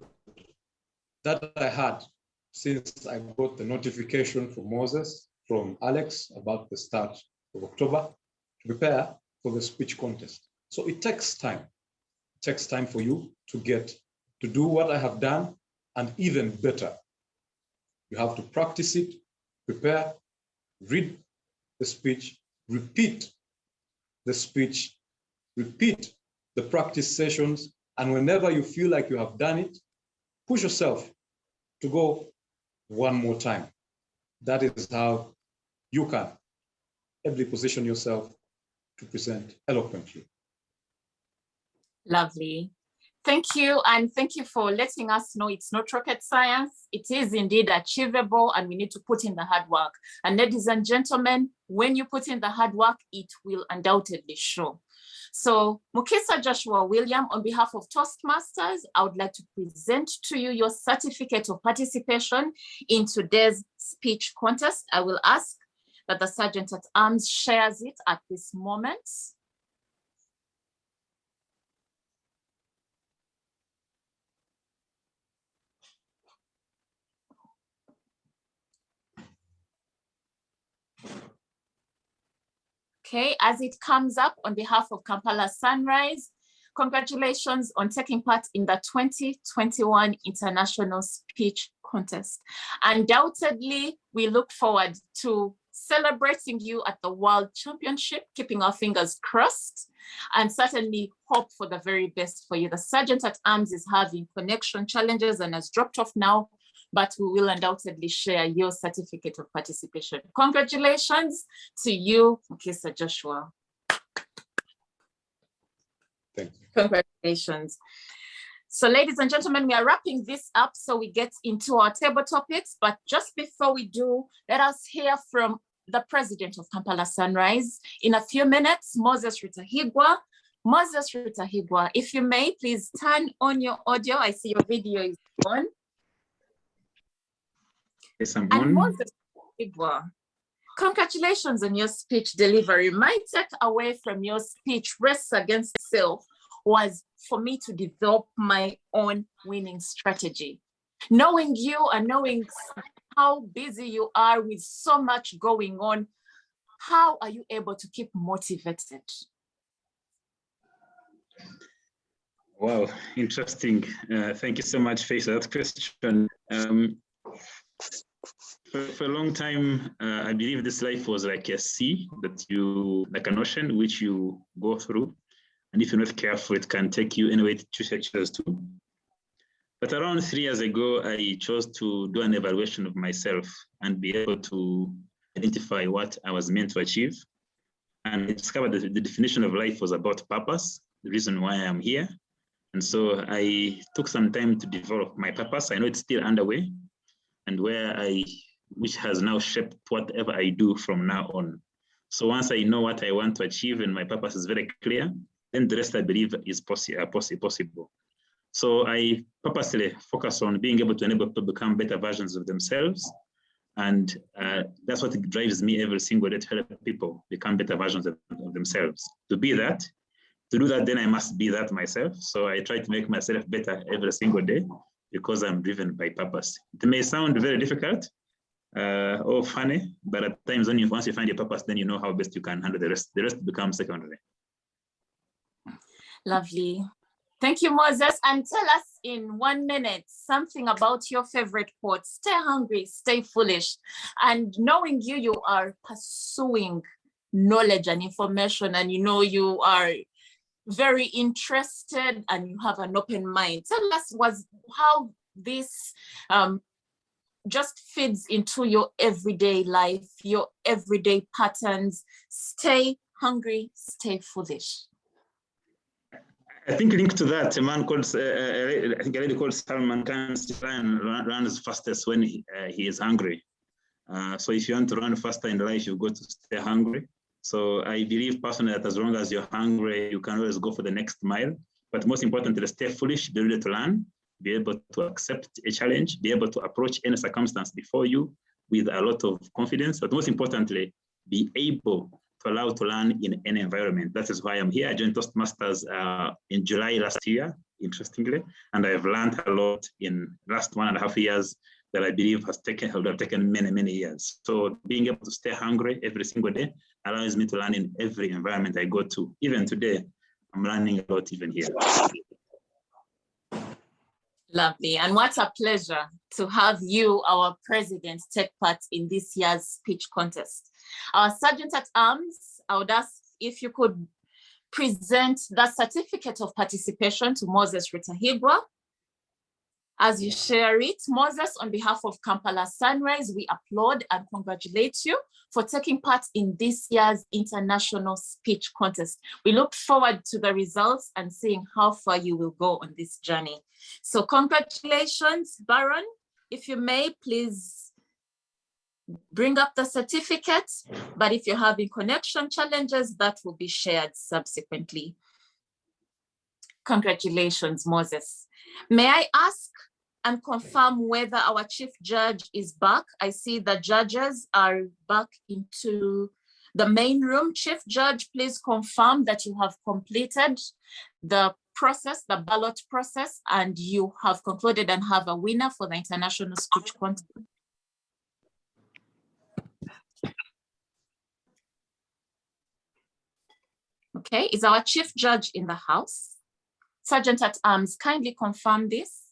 that I had since I got the notification from Alex about the start of October to prepare for the speech contest. So it takes time. It takes time for you to do what I have done and even better. You have to practice it, prepare, read the speech, repeat the speech, repeat the practice sessions, and whenever you feel like you have done it, push yourself to go one more time. That is how you can ably position yourself to present eloquently. Lovely. Thank you, and thank you for letting us know it's not rocket science. It is indeed achievable, and we need to put in the hard work. And ladies and gentlemen, when you put in the hard work, it will undoubtedly show. So Mukisa Joshua William, on behalf of Toastmasters, I would like to present to you your certificate of participation in today's speech contest. I will ask that the Sergeant at Arms shares it at this moment. Okay, as it comes up, on behalf of Kampala Sunrise, congratulations on taking part in the 2021 International Speech Contest. Undoubtedly, we look forward to celebrating you at the World Championship, keeping our fingers crossed, and certainly hope for the very best for you. The Sergeant at Arms is having connection challenges and has dropped off now, but we will undoubtedly share your certificate of participation. Congratulations to you, Mukisa Joshua. Thank you. Congratulations. So ladies and gentlemen, we are wrapping this up so we get into our table topics. But just before we do, let us hear from the president of Kampala Sunrise. In a few minutes, Moses Rutahigwa. Moses Rutahigwa, if you may, please turn on your audio. I see your video is on. Yes, I'm and on. Moses Rutahigwa, congratulations on your speech delivery. My takeaway from your speech, Race Against Self, was for me to develop my own winning strategy. Knowing you and knowing how busy you are with so much going on, how are you able to keep motivated? Wow, interesting. Thank you so much, Faith, for that question. For a long time, I believe this life was like a sea like an ocean, which you go through. And if you're not careful, it can take you anyway to choose to. But around 3 years ago, I chose to do an evaluation of myself and be able to identify what I was meant to achieve. And I discovered that the definition of life was about purpose, the reason why I'm here. And so I took some time to develop my purpose. I know it's still underway, and which has now shaped whatever I do from now on. So once I know what I want to achieve and my purpose is very clear, then the rest I believe is possible. So I purposely focus on being able to enable people to become better versions of themselves. And that's what drives me every single day, to help people become better versions of themselves. To do that, then I must be that myself. So I try to make myself better every single day because I'm driven by purpose. It may sound very difficult or funny, but at times once you find your purpose, then you know how best you can handle the rest. The rest becomes secondary. Lovely. Thank you, Moses. And tell us in 1 minute something about your favorite quote. Stay hungry, stay foolish. And knowing you are pursuing knowledge and information, and you are very interested and you have an open mind. Tell us how this just feeds into your everyday life, your everyday patterns. Stay hungry, stay foolish. I think linked to that, a man called, I think a lady called Salman Khan runs fastest when he is hungry. So if you want to run faster in life, you go to stay hungry. So I believe personally that as long as you're hungry, you can always go for the next mile. But most importantly, stay foolish, be ready to learn, be able to accept a challenge, be able to approach any circumstance before you with a lot of confidence. But most importantly, be able to allow to learn in any environment. That is why I'm here. I joined Toastmasters in July last year, interestingly, and I've learned a lot in the last 1.5 years that I believe have taken many, many years. So being able to stay hungry every single day allows me to learn in every environment I go to. Even today, I'm learning a lot even here. Lovely. And what a pleasure to have you, our president, take part in this year's speech contest. Our Sergeant at Arms, I would ask if you could present the certificate of participation to Moses Rutahigwa. As you share it, Moses, on behalf of Kampala Sunrise, we applaud and congratulate you for taking part in this year's international speech contest. We look forward to the results and seeing how far you will go on this journey. So congratulations, Baron. If you may, please bring up the certificate, but if you're having connection challenges, that will be shared subsequently. Congratulations, Moses. May I ask and confirm whether our chief judge is back? I see the judges are back into the main room. Chief judge, please confirm that you have completed the process, the ballot process, and you have concluded and have a winner for the international speech contest. Okay, is our chief judge in the house? Sergeant at Arms, kindly confirm this.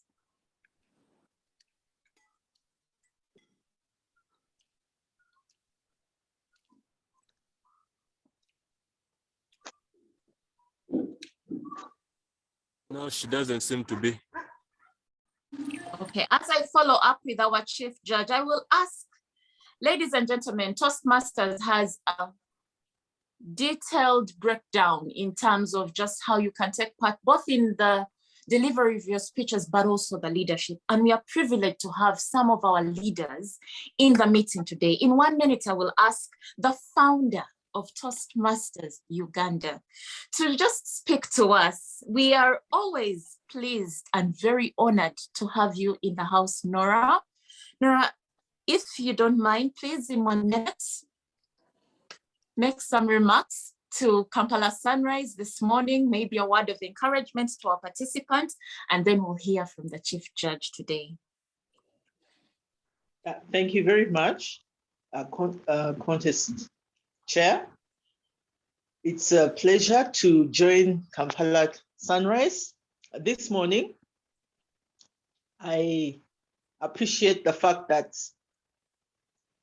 No, she doesn't seem to be. Okay, as I follow up with our chief judge, I will ask, ladies and gentlemen, Toastmasters has a detailed breakdown in terms of just how you can take part both in the delivery of your speeches, but also the leadership. And we are privileged to have some of our leaders in the meeting today. In 1 minute, I will ask the founder of Toastmasters Uganda to just speak to us. We are always pleased and very honored to have you in the house, Nora. Nora, if you don't mind, please, in 1 minute, make some remarks to Kampala Sunrise this morning, maybe a word of encouragement to our participants, and then we'll hear from the Chief Judge today. Thank you very much, Contest Chair. It's a pleasure to join Kampala Sunrise this morning. I appreciate the fact that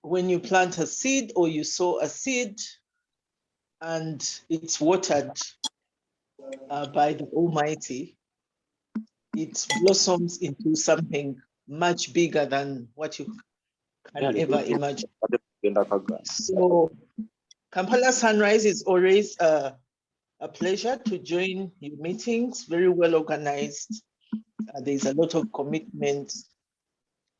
when you plant a seed or you sow a seed and it's watered by the Almighty, it blossoms into something much bigger than what you can ever imagine. So Kampala Sunrise is always a pleasure to join your meetings, very well organized. There's a lot of commitment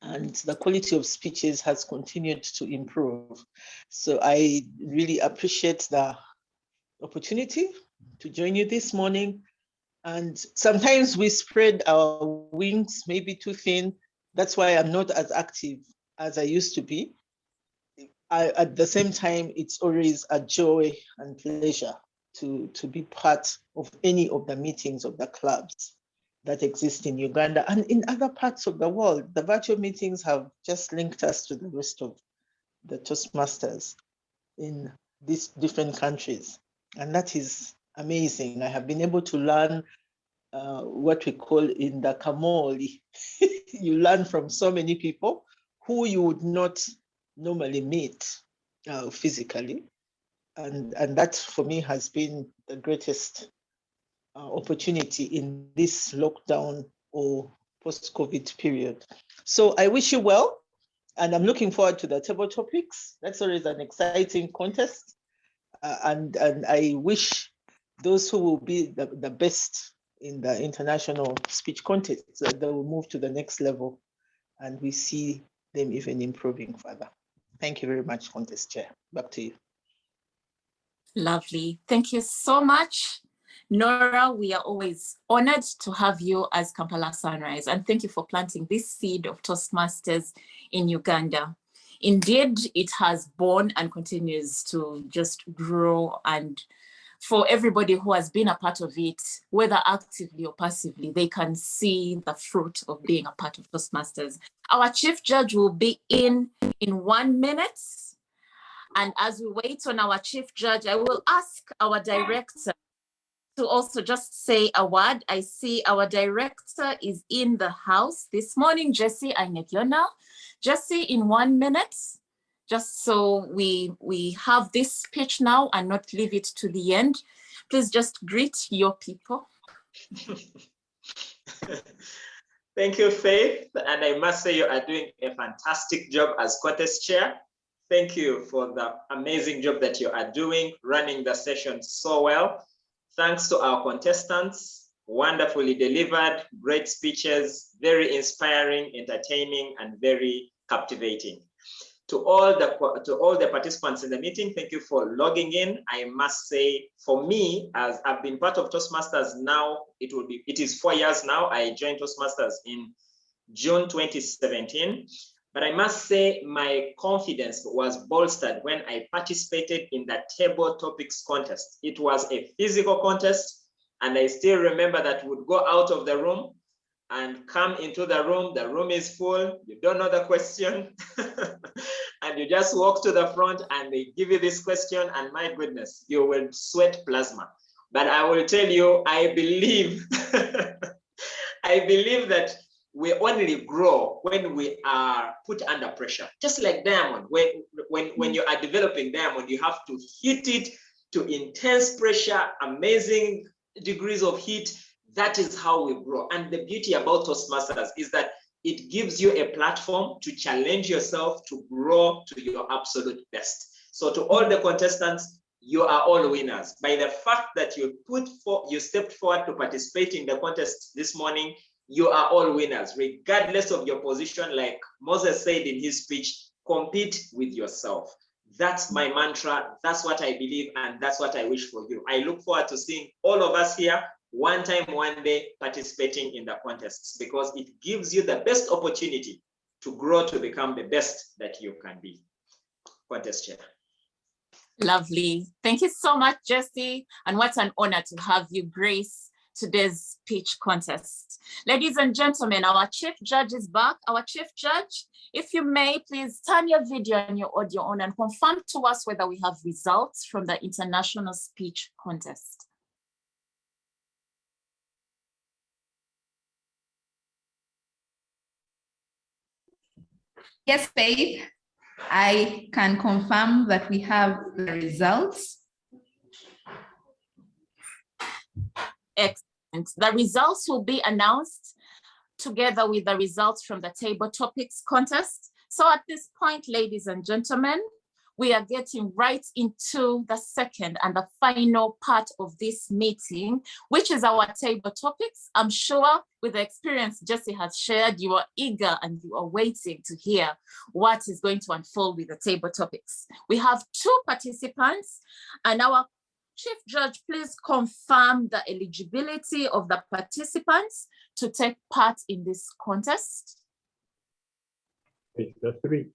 and the quality of speeches has continued to improve. So I really appreciate the opportunity to join you this morning. And sometimes we spread our wings maybe too thin. That's why I'm not as active as I used to be. At the same time, it's always a joy and pleasure to be part of any of the meetings of the clubs that exist in Uganda and in other parts of the world. The virtual meetings have just linked us to the rest of the Toastmasters in these different countries. And that is amazing. I have been able to learn what we call in the Kamoli. You learn from so many people who you would not normally meet physically. And that for me has been the greatest opportunity in this lockdown or post-COVID period. So I wish you well, and I'm looking forward to the table topics. That's always an exciting contest. And I wish those who will be the best in the international speech contest, that they will move to the next level and we see them even improving further. Thank you very much, Contest Chair. Back to you. Lovely. Thank you so much. Nora, we are always honored to have you as Kampala Sunrise, and thank you for planting this seed of Toastmasters in Uganda. Indeed, it has borne and continues to just grow, and for everybody who has been a part of it, whether actively or passively, they can see the fruit of being a part of Toastmasters. Our Chief Judge will be in 1 minute. And as we wait on our Chief Judge, I will ask our director to also just say a word. I see our director is in the house this morning, Jesse Ainegiona. Jesse, in 1 minute, just so we have this speech now and not leave it to the end. Please just greet your people. Thank you, Faith. And I must say you are doing a fantastic job as contest chair. Thank you for the amazing job that you are doing, running the session so well. Thanks to our contestants, wonderfully delivered, great speeches, very inspiring, entertaining, and very captivating. To all the participants in the meeting, thank you for logging in. I must say, for me, as I've been part of Toastmasters now, it is 4 years now. I joined Toastmasters in June 2017. But I must say my confidence was bolstered when I participated in the table topics contest. It was a physical contest, and I still remember that we'd go out of the room and come into the room is full, you don't know the question, and you just walk to the front and they give you this question, and my goodness, you will sweat plasma. But I will tell you, I believe, I believe that we only grow when we are put under pressure. Just like diamond, when you are developing diamond, you have to heat it to intense pressure, amazing degrees of heat. That is how we grow. And the beauty about Toastmasters is that it gives you a platform to challenge yourself to grow to your absolute best. So to all the contestants, you are all winners. By the fact that you stepped forward to participate in the contest this morning, you are all winners, regardless of your position. Like Moses said in his speech, compete with yourself. That's my mantra. That's what I believe, and that's what I wish for you. I look forward to seeing all of us here one time, one day, participating in the contests, because it gives you the best opportunity to grow to become the best that you can be. Contest chair. Lovely. Thank you so much, Jesse. And what an honor to have you grace today's speech contest. Ladies and gentlemen, our chief judge is back. Our chief judge, if you may, please turn your video and your audio on and confirm to us whether we have results from the international speech contest. Yes, Faith, I can confirm that we have the results. Excellent. The results will be announced together with the results from the table topics contest. So at this point, ladies and gentlemen, we are getting right into the second and the final part of this meeting, which is our table topics. I'm sure with the experience Jesse has shared, you are eager and you are waiting to hear what is going to unfold with the table topics. We have 2 participants, and our chief judge, please confirm the eligibility of the participants to take part in this contest. The 3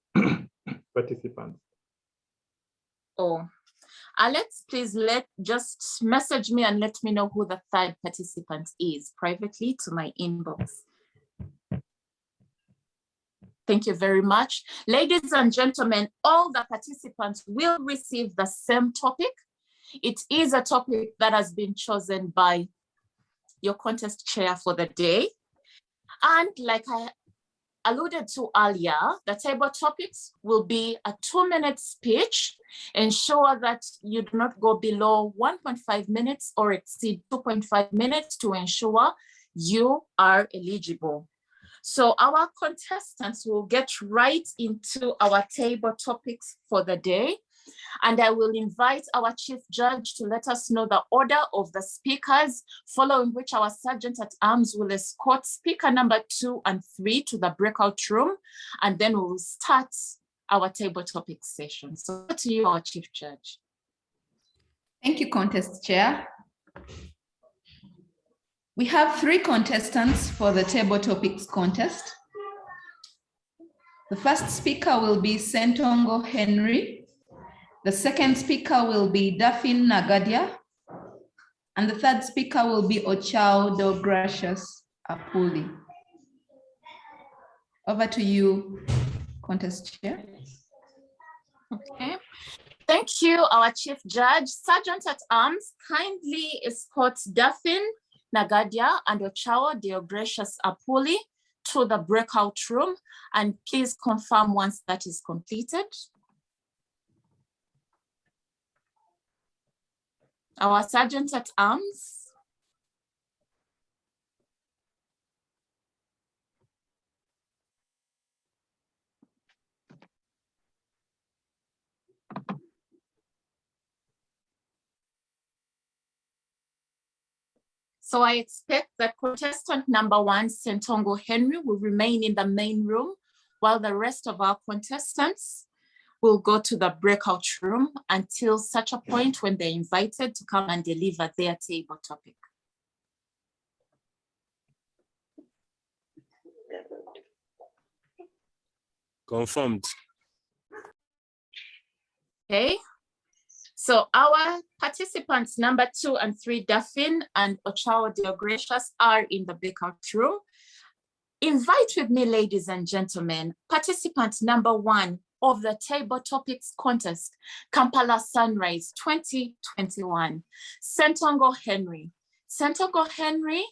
participants. Oh, Alex, please just message me and let me know who the 3rd participant is privately to my inbox. Thank you very much. Ladies and gentlemen, all the participants will receive the same topic. It is a topic that has been chosen by your contest chair for the day. And like I alluded to earlier, the table topics will be a 2-minute speech. Ensure that you do not go below 1.5 minutes or exceed 2.5 minutes to ensure you are eligible. So our contestants will get right into our table topics for the day. And I will invite our chief judge to let us know the order of the speakers, following which our sergeant at arms will escort speaker number 2 and 3 to the breakout room, and then we'll start our table topic session. So to you, our chief judge. Thank you, contest chair. We have 3 contestants for the table topics contest. The first speaker will be Sentongo Henry. The second speaker will be Daphne Nagadia. And the 3rd speaker will be Ochao Do Gracious Apuli. Over to you, contest chair. Okay. Thank you, our chief judge. Sergeant at arms, kindly escort Daphne Nagadia and Ochao Do Gracious Apuli to the breakout room, and please confirm once that is completed. Our sergeant at arms. So I expect that contestant number 1, Sentongo Henry, will remain in the main room while the rest of our contestants will go to the breakout room until such a point when they're invited to come and deliver their table topic. Confirmed. Okay. So our participants number 2 and 3, Daphne and Ochao Do Gracious, are in the breakout room. Invite with me, ladies and gentlemen, participant number 1 of the table topics contest, Kampala Sunrise 2021, Sentongo Henry. Sentongo Henry,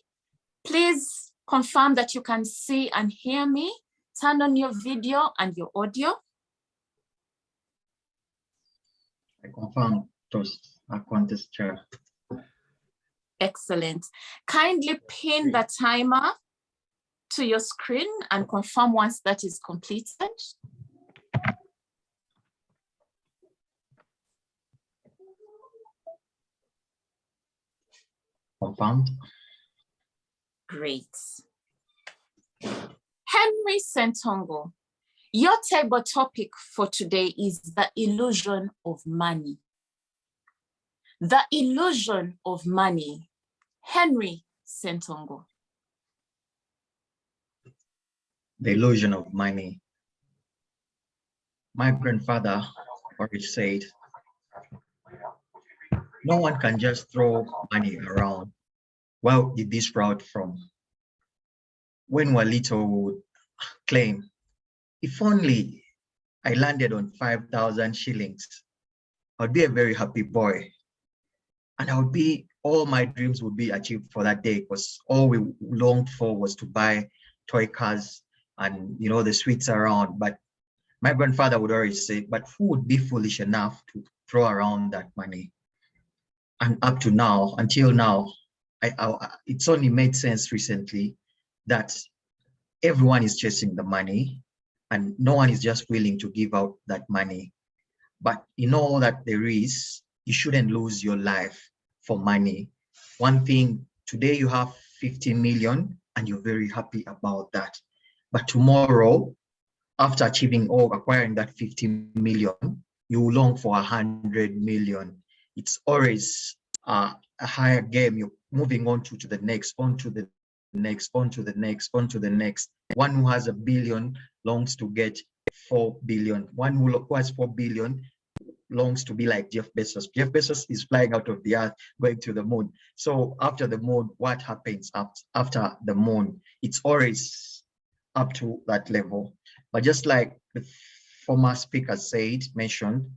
please confirm that you can see and hear me. Turn on your video and your audio. I confirm those contest chair. Excellent. Kindly pin the timer to your screen and confirm once that is completed. confirmed. Great. Henry Sentongo, your table topic for today is the illusion of money. The illusion of money. Henry Sentongo. The illusion of money. My grandfather always said, no one can just throw money around. Where did this sprout from? When we're little, we would claim, if only I landed on 5,000 shillings, I'd be a very happy boy. And all my dreams would be achieved for that day, because all we longed for was to buy toy cars and, you know, the sweets around. But my grandfather would always say, but who would be foolish enough to throw around that money? And up to now, until now, it's only made sense recently that everyone is chasing the money and no one is just willing to give out that money. But in all that there is, you shouldn't lose your life for money. One thing, today you have 50 million and you're very happy about that. But tomorrow, after achieving or acquiring that 50 million, you will long for 100 million. It's always a higher game. You're moving on to the next, on to the next, on to the next, on to the next. One who has 1 billion longs to get 4 billion. One who has 4 billion longs to be like Jeff Bezos. Jeff Bezos is flying out of the earth, going to the moon. So after the moon, what happens after the moon? It's always up to that level. But just like the former speaker mentioned,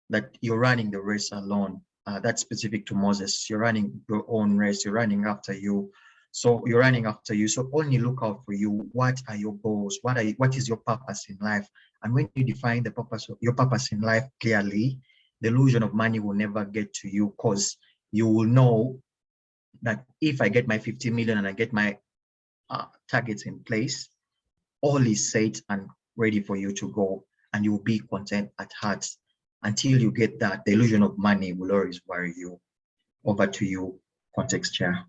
that you're running the race alone. That's specific to Moses. You're running your own race. You're running after you. So you're running after you. So only look out for you. What are your goals? What is your purpose in life? And when you define the purpose of your purpose in life clearly, the illusion of money will never get to you, because you will know that if I get my 50 million and I get my targets in place, all is set and ready for you to go, and you will be content at heart. Until you get that, the illusion of money will always worry you. Over to you, Context Chair.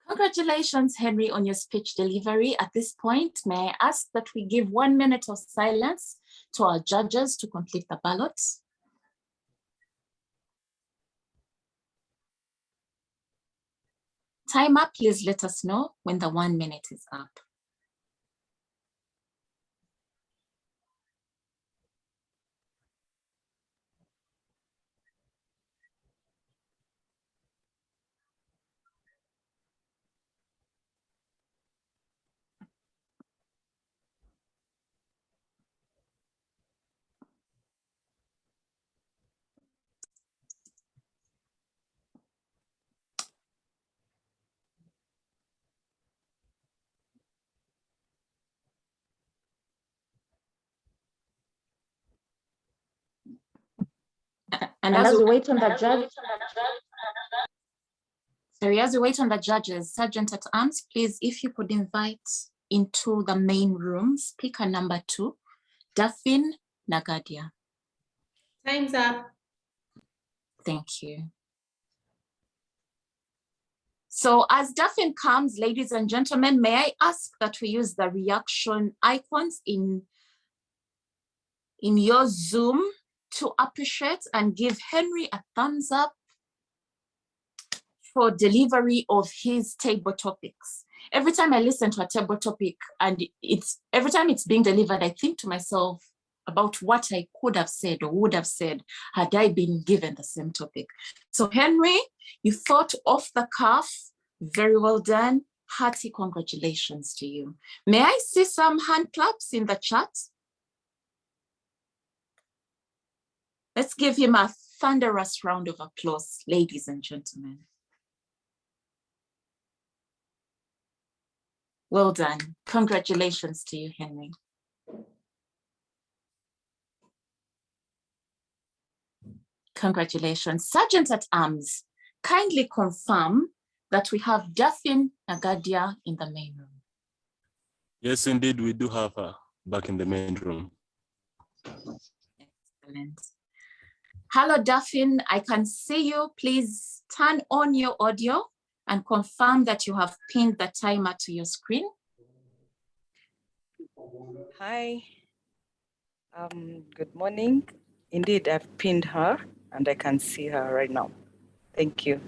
Congratulations, Henry, on your speech delivery. At this point, may I ask that we give 1 minute of silence to our judges to complete the ballots? Time up, please let us know when the 1 minute is up. And as we wait on the judge, sorry, as we wait on the judges, Sergeant at Arms, please, if you could invite into the main room speaker number 2, Daphne Nagadia. Time's up. Thank you. So as Daphne comes, ladies and gentlemen, may I ask that we use the reaction icons in your Zoom to appreciate and give Henry a thumbs up for delivery of his table topics. Every time I listen to a table topic and every time it's being delivered, I think to myself about what I could have said or would have said had I been given the same topic. So Henry, you thought off the cuff, very well done. Hearty congratulations to you. May I see some hand claps in the chat? Let's give him a thunderous round of applause, ladies and gentlemen. Well done. Congratulations to you, Henry. Congratulations. Sergeant at Arms, kindly confirm that we have Daphne Nagadia in the main room. Yes, indeed, we do have her back in the main room. Excellent. Hello, Daphne, I can see you. Please turn on your audio and confirm that you have pinned the timer to your screen. Hi, good morning. Indeed, I've pinned her and I can see her right now. Thank you.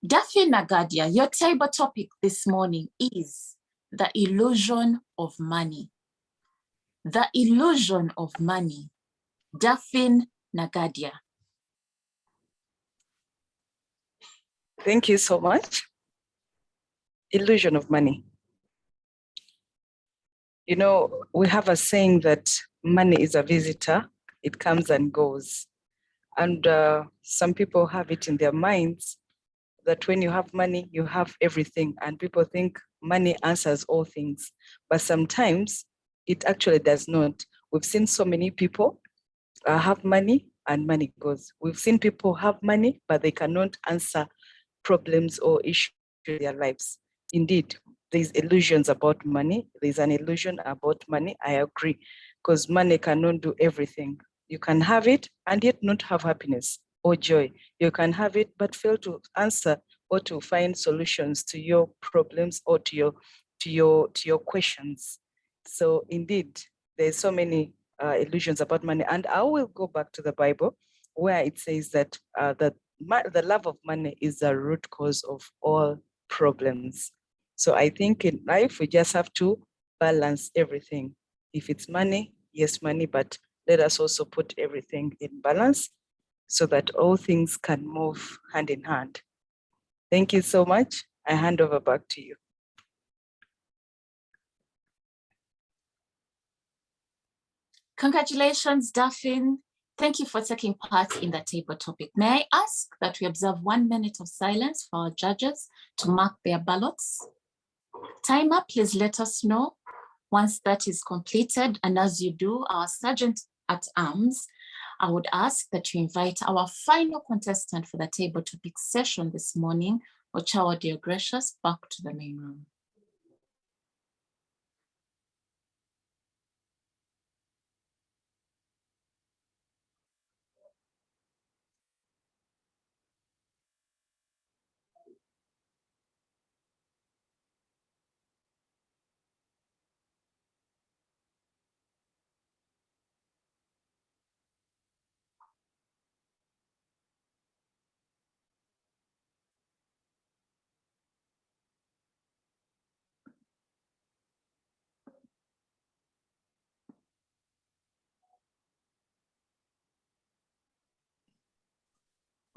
Daphne Nagadia, your table topic this morning is the illusion of money. The illusion of money. Daphne Nagadia. Thank you so much. Illusion of money. You know, we have a saying that money is a visitor, it comes and goes. And some people have it in their minds that when you have money, you have everything. And people think money answers all things. But sometimes it actually does not. We've seen so many people have money and money goes. We've seen people have money, but they cannot answer problems or issues in their lives. Indeed, there's illusions about money. There's an illusion about money. I agree, because money cannot do everything. You can have it and yet not have happiness or joy. You can have it but fail to answer or to find solutions to your problems or to your questions. So indeed, there's so many illusions about money. And I will go back to the Bible where it says that the love of money is the root cause of all problems. So I think in life, we just have to balance everything. If it's money, yes, money, but let us also put everything in balance so that all things can move hand in hand. Thank you so much. I hand over back to you. Congratulations, Daphne. Thank you for taking part in the table topic. May I ask that we observe 1 minute of silence for our judges to mark their ballots? Timer, please let us know once that is completed. And as you do, our Sergeant at Arms, I would ask that you invite our final contestant for the table topic session this morning, Ochawa Dear Gracious, back to the main room.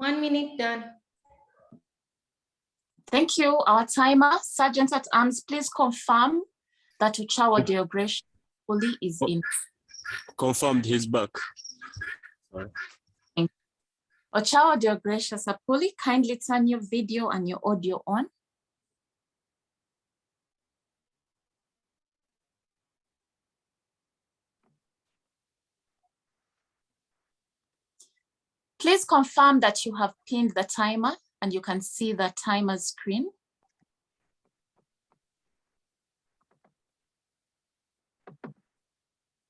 One minute done. Thank you. Our timer, Sergeant at Arms, please confirm that Ochawa Dear Gracious fully is in. Confirmed, he's back. Sorry. Ochawa Dear Gracious Apuli, kindly turn your video and your audio on. Please confirm that you have pinned the timer and you can see the timer screen.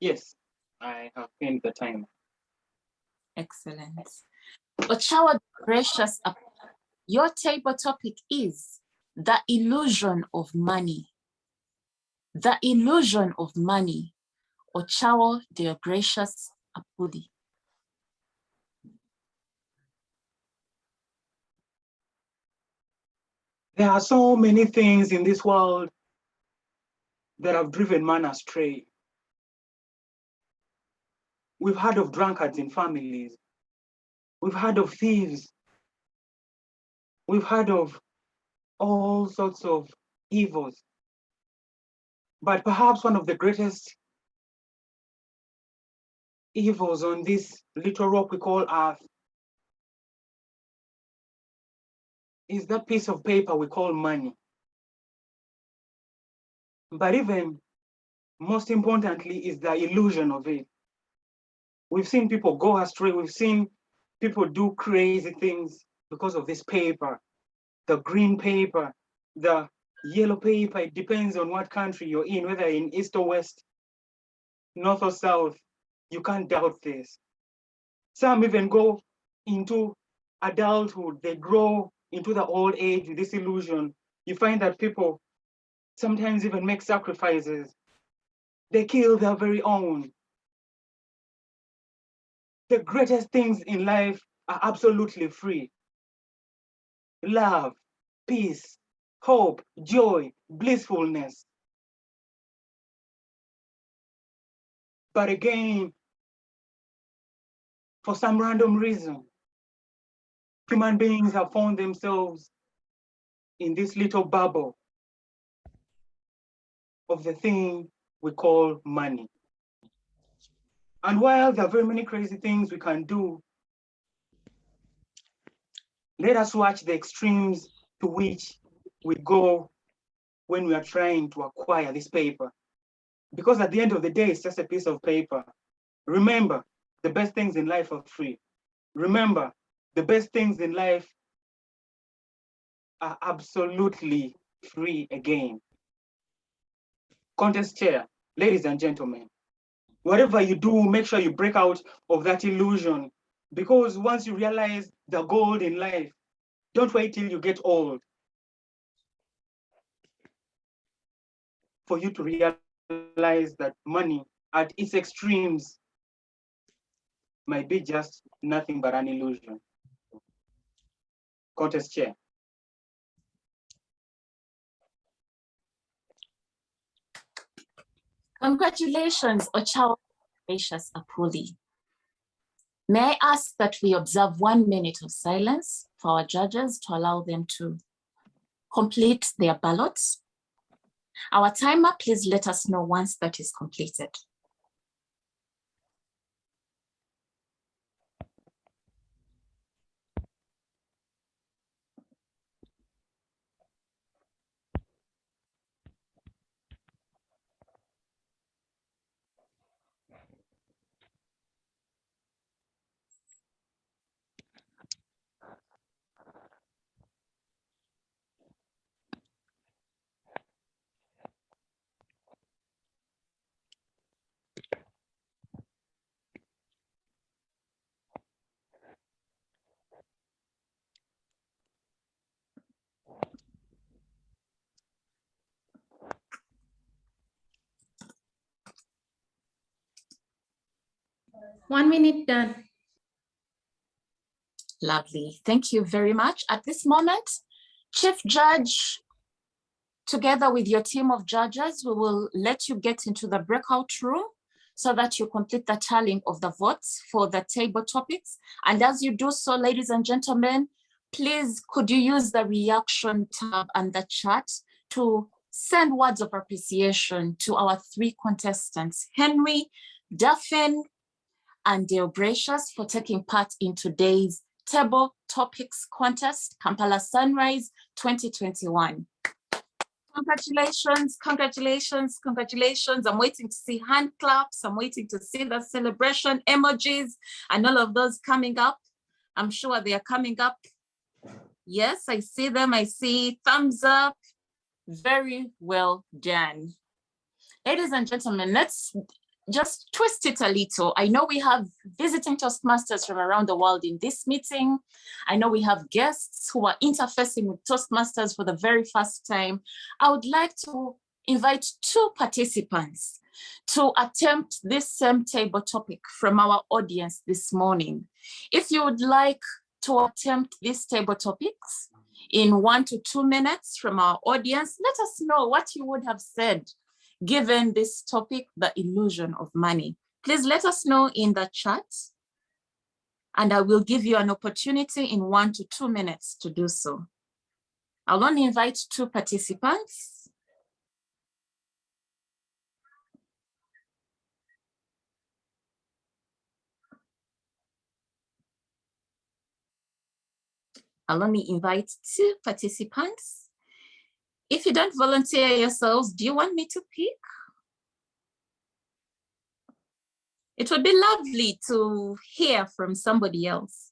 Yes, I have pinned the timer. Excellent. Ochawa Gracious, your table topic is the illusion of money. The illusion of money. Ochawa Dear Gracious Apuli. There are so many things in this world that have driven man astray. We've heard of drunkards in families. We've heard of thieves. We've heard of all sorts of evils. But perhaps one of the greatest evils on this little rock we call Earth is that piece of paper we call money. But even most importantly is the illusion of it. We've seen people go astray. We've seen people do crazy things because of this paper, the green paper, the yellow paper. It depends on what country you're in, whether in East or West, North or South. You can't doubt this. Some even go into adulthood. They grow into the old age with this illusion. You find that people sometimes even make sacrifices. They kill their very own. The greatest things in life are absolutely free. Love, peace, hope, joy, blissfulness. But again, for some random reason, human beings have found themselves in this little bubble of the thing we call money. And while there are very many crazy things we can do, let us watch the extremes to which we go when we are trying to acquire this paper. Because at the end of the day, it's just a piece of paper. Remember, the best things in life are free. Remember, the best things in life are absolutely free again. Contest chair, ladies and gentlemen, whatever you do, make sure you break out of that illusion, because once you realize the gold in life, don't wait till you get old for you to realize that money at its extremes might be just nothing but an illusion. Contest chair. Congratulations, Ochawa Gracious Apuli. May I ask that we observe 1 minute of silence for our judges to allow them to complete their ballots. Our timer, please let us know once that is completed. One minute done. Lovely, thank you very much. At this moment, Chief Judge, together with your team of judges, we will let you get into the breakout room so that you complete the tallying of the votes for the table topics. And as you do so, ladies and gentlemen, please could you use the reaction tab and the chat to send words of appreciation to our 3 contestants, Henry, Daphne, and Dale Gracious, for taking part in today's table topics contest, Kampala Sunrise 2021. Congratulations, congratulations, congratulations. I'm waiting to see hand claps. I'm waiting to see the celebration emojis and all of those coming up. I'm sure they are coming up. Yes, I see them. I see thumbs up. Very well done. Ladies and gentlemen, let's just twist it a little. I know we have visiting Toastmasters from around the world in this meeting. I know we have guests who are interfacing with Toastmasters for the very first time. I would like to invite 2 participants to attempt this same table topic from our audience this morning. If you would like to attempt these table topics in 1 to 2 minutes from our audience, let us know what you would have said given this topic, the illusion of money. Please let us know in the chat, and I will give you an opportunity in 1 to 2 minutes to do so. I'll only invite 2 participants. I'll only invite 2 participants. If you don't volunteer yourselves, do you want me to pick? It would be lovely to hear from somebody else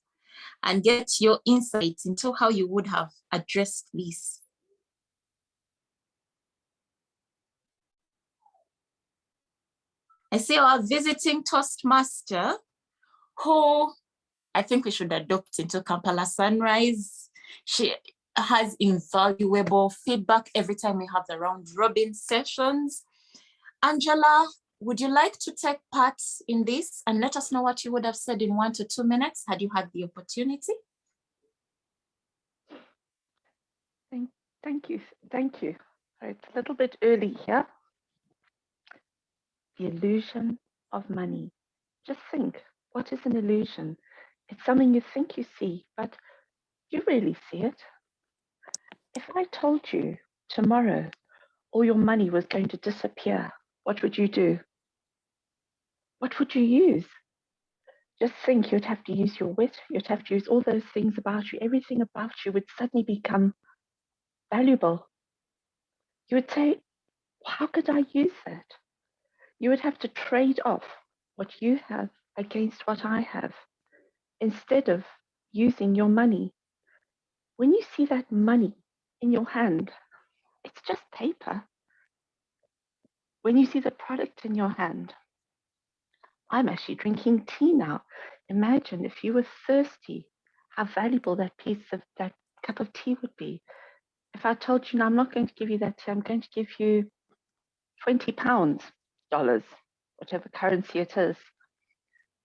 and get your insights into how you would have addressed this. I see our visiting Toastmaster who I think we should adopt into Kampala Sunrise. She has invaluable feedback every time we have the round robin sessions. Angela, would you like to take part in this and let us know what you would have said in 1 to 2 minutes had you had the opportunity? Thank you. It's a little bit early here. The illusion of money. Just think, what is an illusion? It's something you think you see, but do you really see it? If I told you tomorrow all your money was going to disappear, what would you do? What would you use? Just think, you'd have to use your wit, you'd have to use all those things about you, everything about you would suddenly become valuable. You would say, how could I use that? You would have to trade off what you have against what I have, instead of using your money. When you see that money in your hand, it's just paper. When you see the product in your hand, I'm actually drinking tea now. Imagine if you were thirsty, how valuable that cup of tea would be. If I told you, no, I'm not going to give you that tea, I'm going to give you 20 pounds, dollars, whatever currency it is,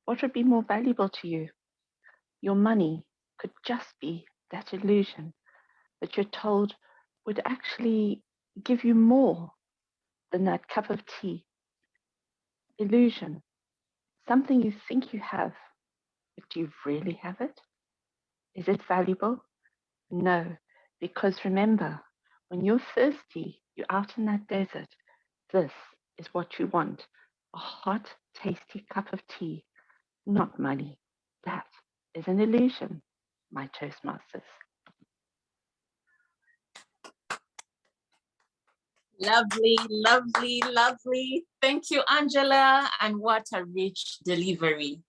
what would be more valuable to you? Your money could just be that illusion that you're told would actually give you more than that cup of tea. Illusion, something you think you have, but do you really have it? Is it valuable? No, because remember, when you're thirsty, you're out in that desert, this is what you want, a hot, tasty cup of tea, not money. That is an illusion, my Toastmasters. Lovely, lovely, lovely. Thank you, Angela. And what a rich delivery.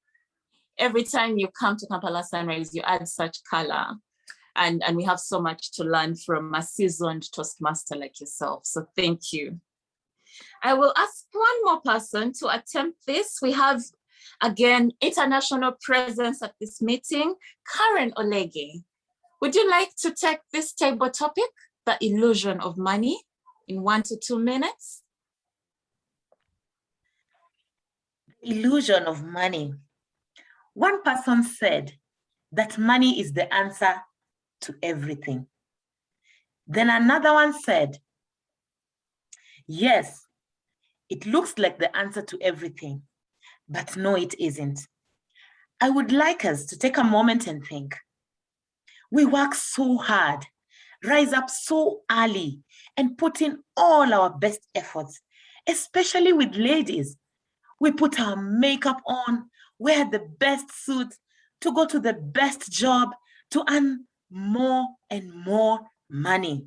Every time you come to Kampala Sunrise, you add such color. And we have so much to learn from a seasoned Toastmaster like yourself. So thank you. I will ask one more person to attempt this. We have, again, international presence at this meeting. Karen Olege, would you like to take this table topic, the illusion of money, in 1 to 2 minutes? Illusion of money. One person said that money is the answer to everything. Then another one said, yes, it looks like the answer to everything, but no, it isn't. I would like us to take a moment and think. We work so hard, rise up so early, and put in all our best efforts, especially with ladies. We put our makeup on, wear the best suit, to go to the best job, to earn more and more money.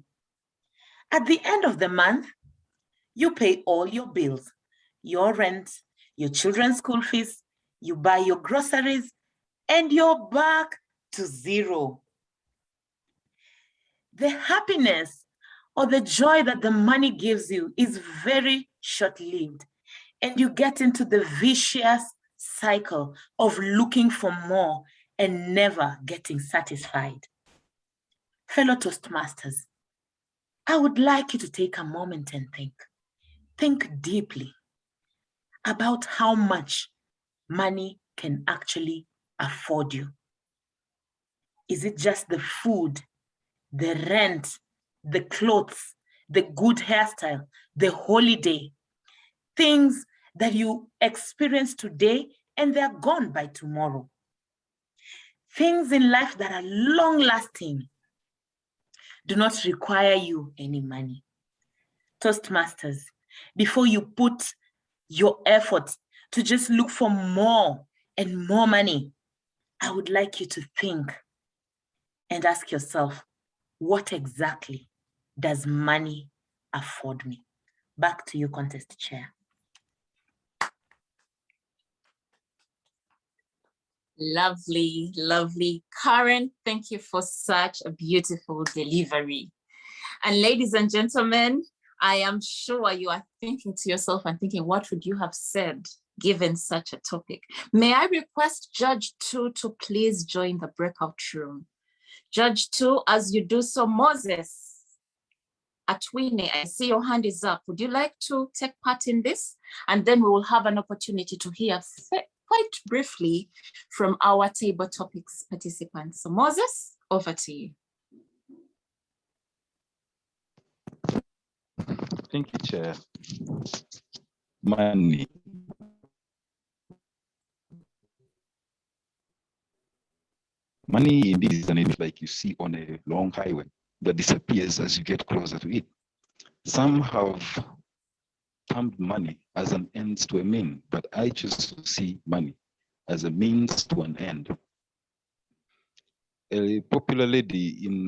At the end of the month, you pay all your bills, your rent, your children's school fees, you buy your groceries, and you're back to zero. The happiness or the joy that the money gives you is very short-lived, and you get into the vicious cycle of looking for more and never getting satisfied. Fellow Toastmasters, I would like you to take a moment and think. Think deeply about how much money can actually afford you. Is it just the food, the rent, the clothes, the good hairstyle, the holiday, things that you experience today and they're gone by tomorrow? Things in life that are long-lasting do not require you any money. Toastmasters, before you put your effort to just look for more and more money, I would like you to think and ask yourself, what exactly does money afford me? Back to you, contest chair. Lovely, lovely. Karen, thank you for such a beautiful delivery. And ladies and gentlemen, I am sure you are thinking to yourself and thinking, what would you have said given such a topic. May I request Judge 2 to please join the breakout room? Judge 2, as you do so, Moses Atwine, I see your hand is up. Would you like to take part in this? And then we will have an opportunity to hear quite briefly from our table topics participants. So Moses, over to you. Thank you, Chair. Money. Money indeed is an image like you see on a long highway that disappears as you get closer to it. Some have termed money as an end to a mean, but I choose to see money as a means to an end. A popular lady in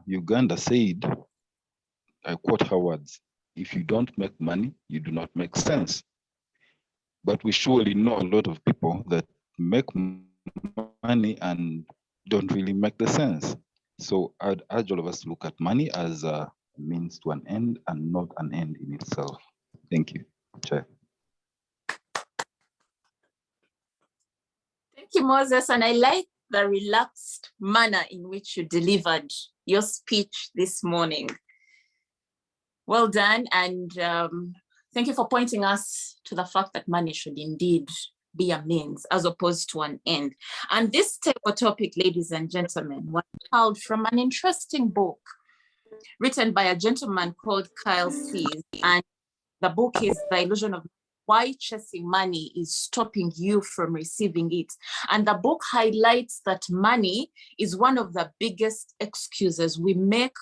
Uganda said, I quote her words, "If you don't make money, you do not make sense." But we surely know a lot of people that make money and don't really make the sense. So I'd urge all of us to look at money as a means to an end and not an end in itself. Thank you, Chair. Thank you, Moses. And I like the relaxed manner in which you delivered your speech this morning. Well done. And thank you for pointing us to the fact that money should indeed be a means as opposed to an end. And this table topic, ladies and gentlemen, was pulled from an interesting book written by a gentleman called Kyle Sees. And the book is The Illusion of Why Chasing Money is Stopping You from Receiving It. And the book highlights that money is one of the biggest excuses we make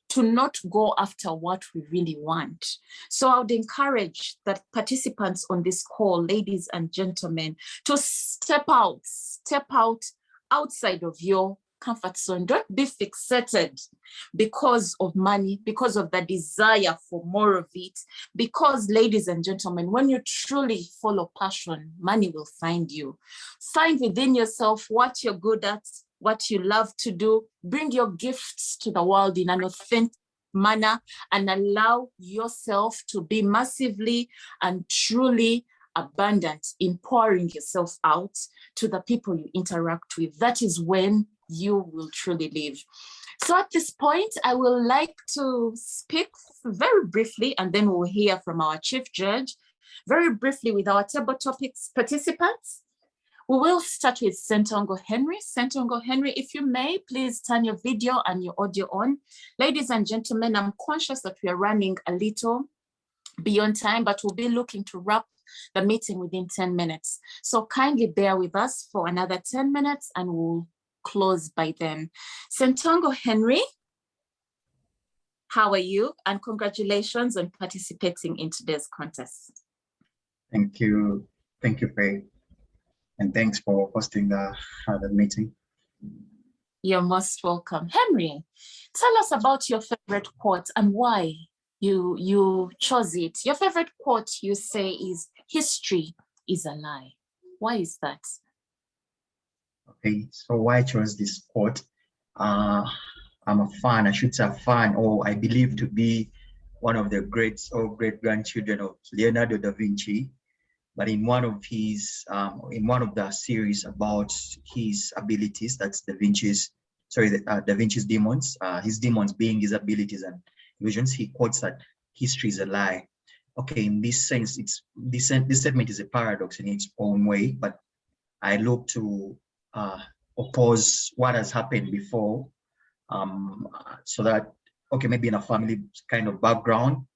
to not go after what we really want. So I would encourage that participants on this call, ladies and gentlemen, to step out outside of your comfort zone. Don't be fixated because of money, because of the desire for more of it. Because, ladies and gentlemen, when you truly follow passion, money will find you. Find within yourself what you're good at, what you love to do. Bring your gifts to the world in an authentic manner and allow yourself to be massively and truly abundant in pouring yourself out to the people you interact with. That is when you will truly live. So at this point, I will like to speak very briefly, and then we'll hear from our Chief Judge, very briefly with our table topics participants. We will start with Sentongo Henry. Sentongo Henry, if you may, please turn your video and your audio on. Ladies and gentlemen, I'm conscious that we are running a little beyond time, but we'll be looking to wrap the meeting within 10 minutes. So kindly bear with us for another 10 minutes and we'll close by then. Sentongo Henry, how are you? And congratulations on participating in today's contest. Thank you, Faye. And thanks for hosting the meeting. You're most welcome. Henry, tell us about your favorite quote and why you chose it. Your favorite quote, you say, is "History is a lie." Why is that? Okay, so why I chose this quote? I'm a fan, I should say a fan, or I believe to be one of the greats or great-grandchildren of Leonardo da Vinci. But in one of his, in one of the series about his abilities, that's Da Vinci's demons, his demons being his abilities and illusions, he quotes that history is a lie. Okay, in this sense, this statement is a paradox in its own way, but I look to oppose what has happened before, so that, okay, maybe in a family kind of background,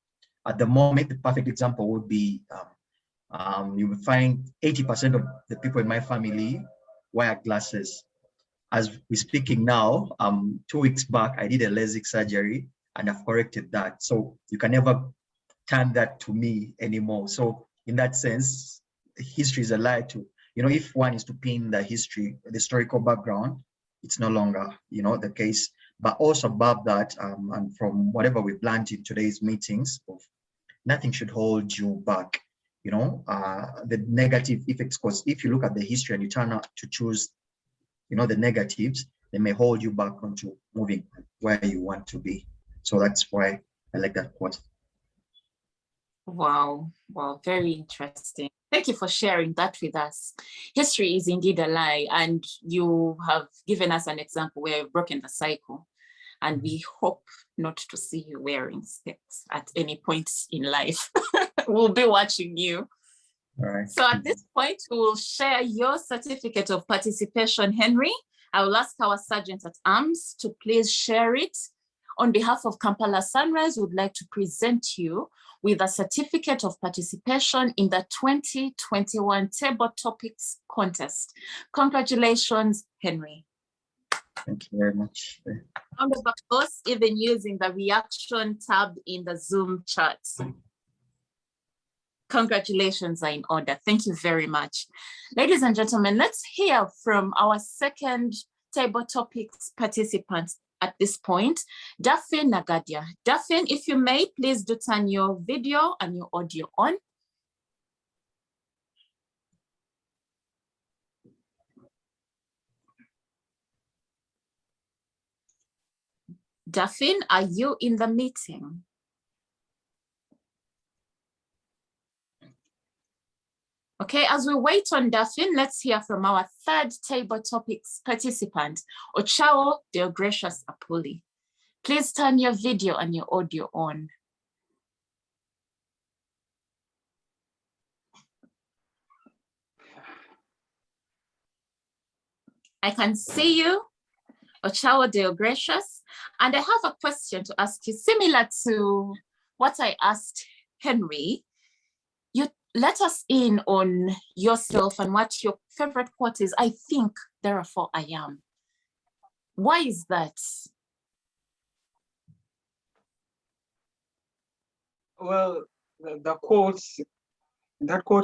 at the moment, the perfect example would be, you will find 80% of the people in my family wear glasses. As we're speaking now, 2 weeks back, I did a LASIK surgery and I've corrected that. So you can never turn that to me anymore. So in that sense, history is a lie too. You know, if one is to pin the history, the historical background, it's no longer, you know, the case. But also above that, and from whatever we've learned in today's meetings, nothing should hold you back. You know, the negative effects, because if you look at the history and you turn out to choose, you know, the negatives, they may hold you back onto moving where you want to be. So that's why I like that quote. Wow, wow, very interesting. Thank you for sharing that with us. History is indeed a lie, and you have given us an example where you've broken the cycle, and we hope not to see you wearing specs at any point in life. We'll be watching you. All right. So at this point, we will share your certificate of participation, Henry. I will ask our Sergeant at Arms to please share it. On behalf of Kampala Sunrise, we would like to present you with a certificate of participation in the 2021 Table Topics Contest. Congratulations, Henry. Thank you very much. Round of applause, even using the reaction tab in the Zoom chat. Congratulations are in order. Thank you very much. Ladies and gentlemen, let's hear from our second Table Topics participant at this point, Daphne Nagadia. Daphne, if you may, please do turn your video and your audio on. Daphne, are you in the meeting? Okay, as we wait on Daphne, let's hear from our third Table Topics participant, Ochao Deogracious Apuli. Please turn your video and your audio on. I can see you, Ochao Deogracious, and I have a question to ask you, similar to what I asked Henry. You let us in on yourself and what your favorite quote is. I think, therefore I am. Why is that? Well, that quote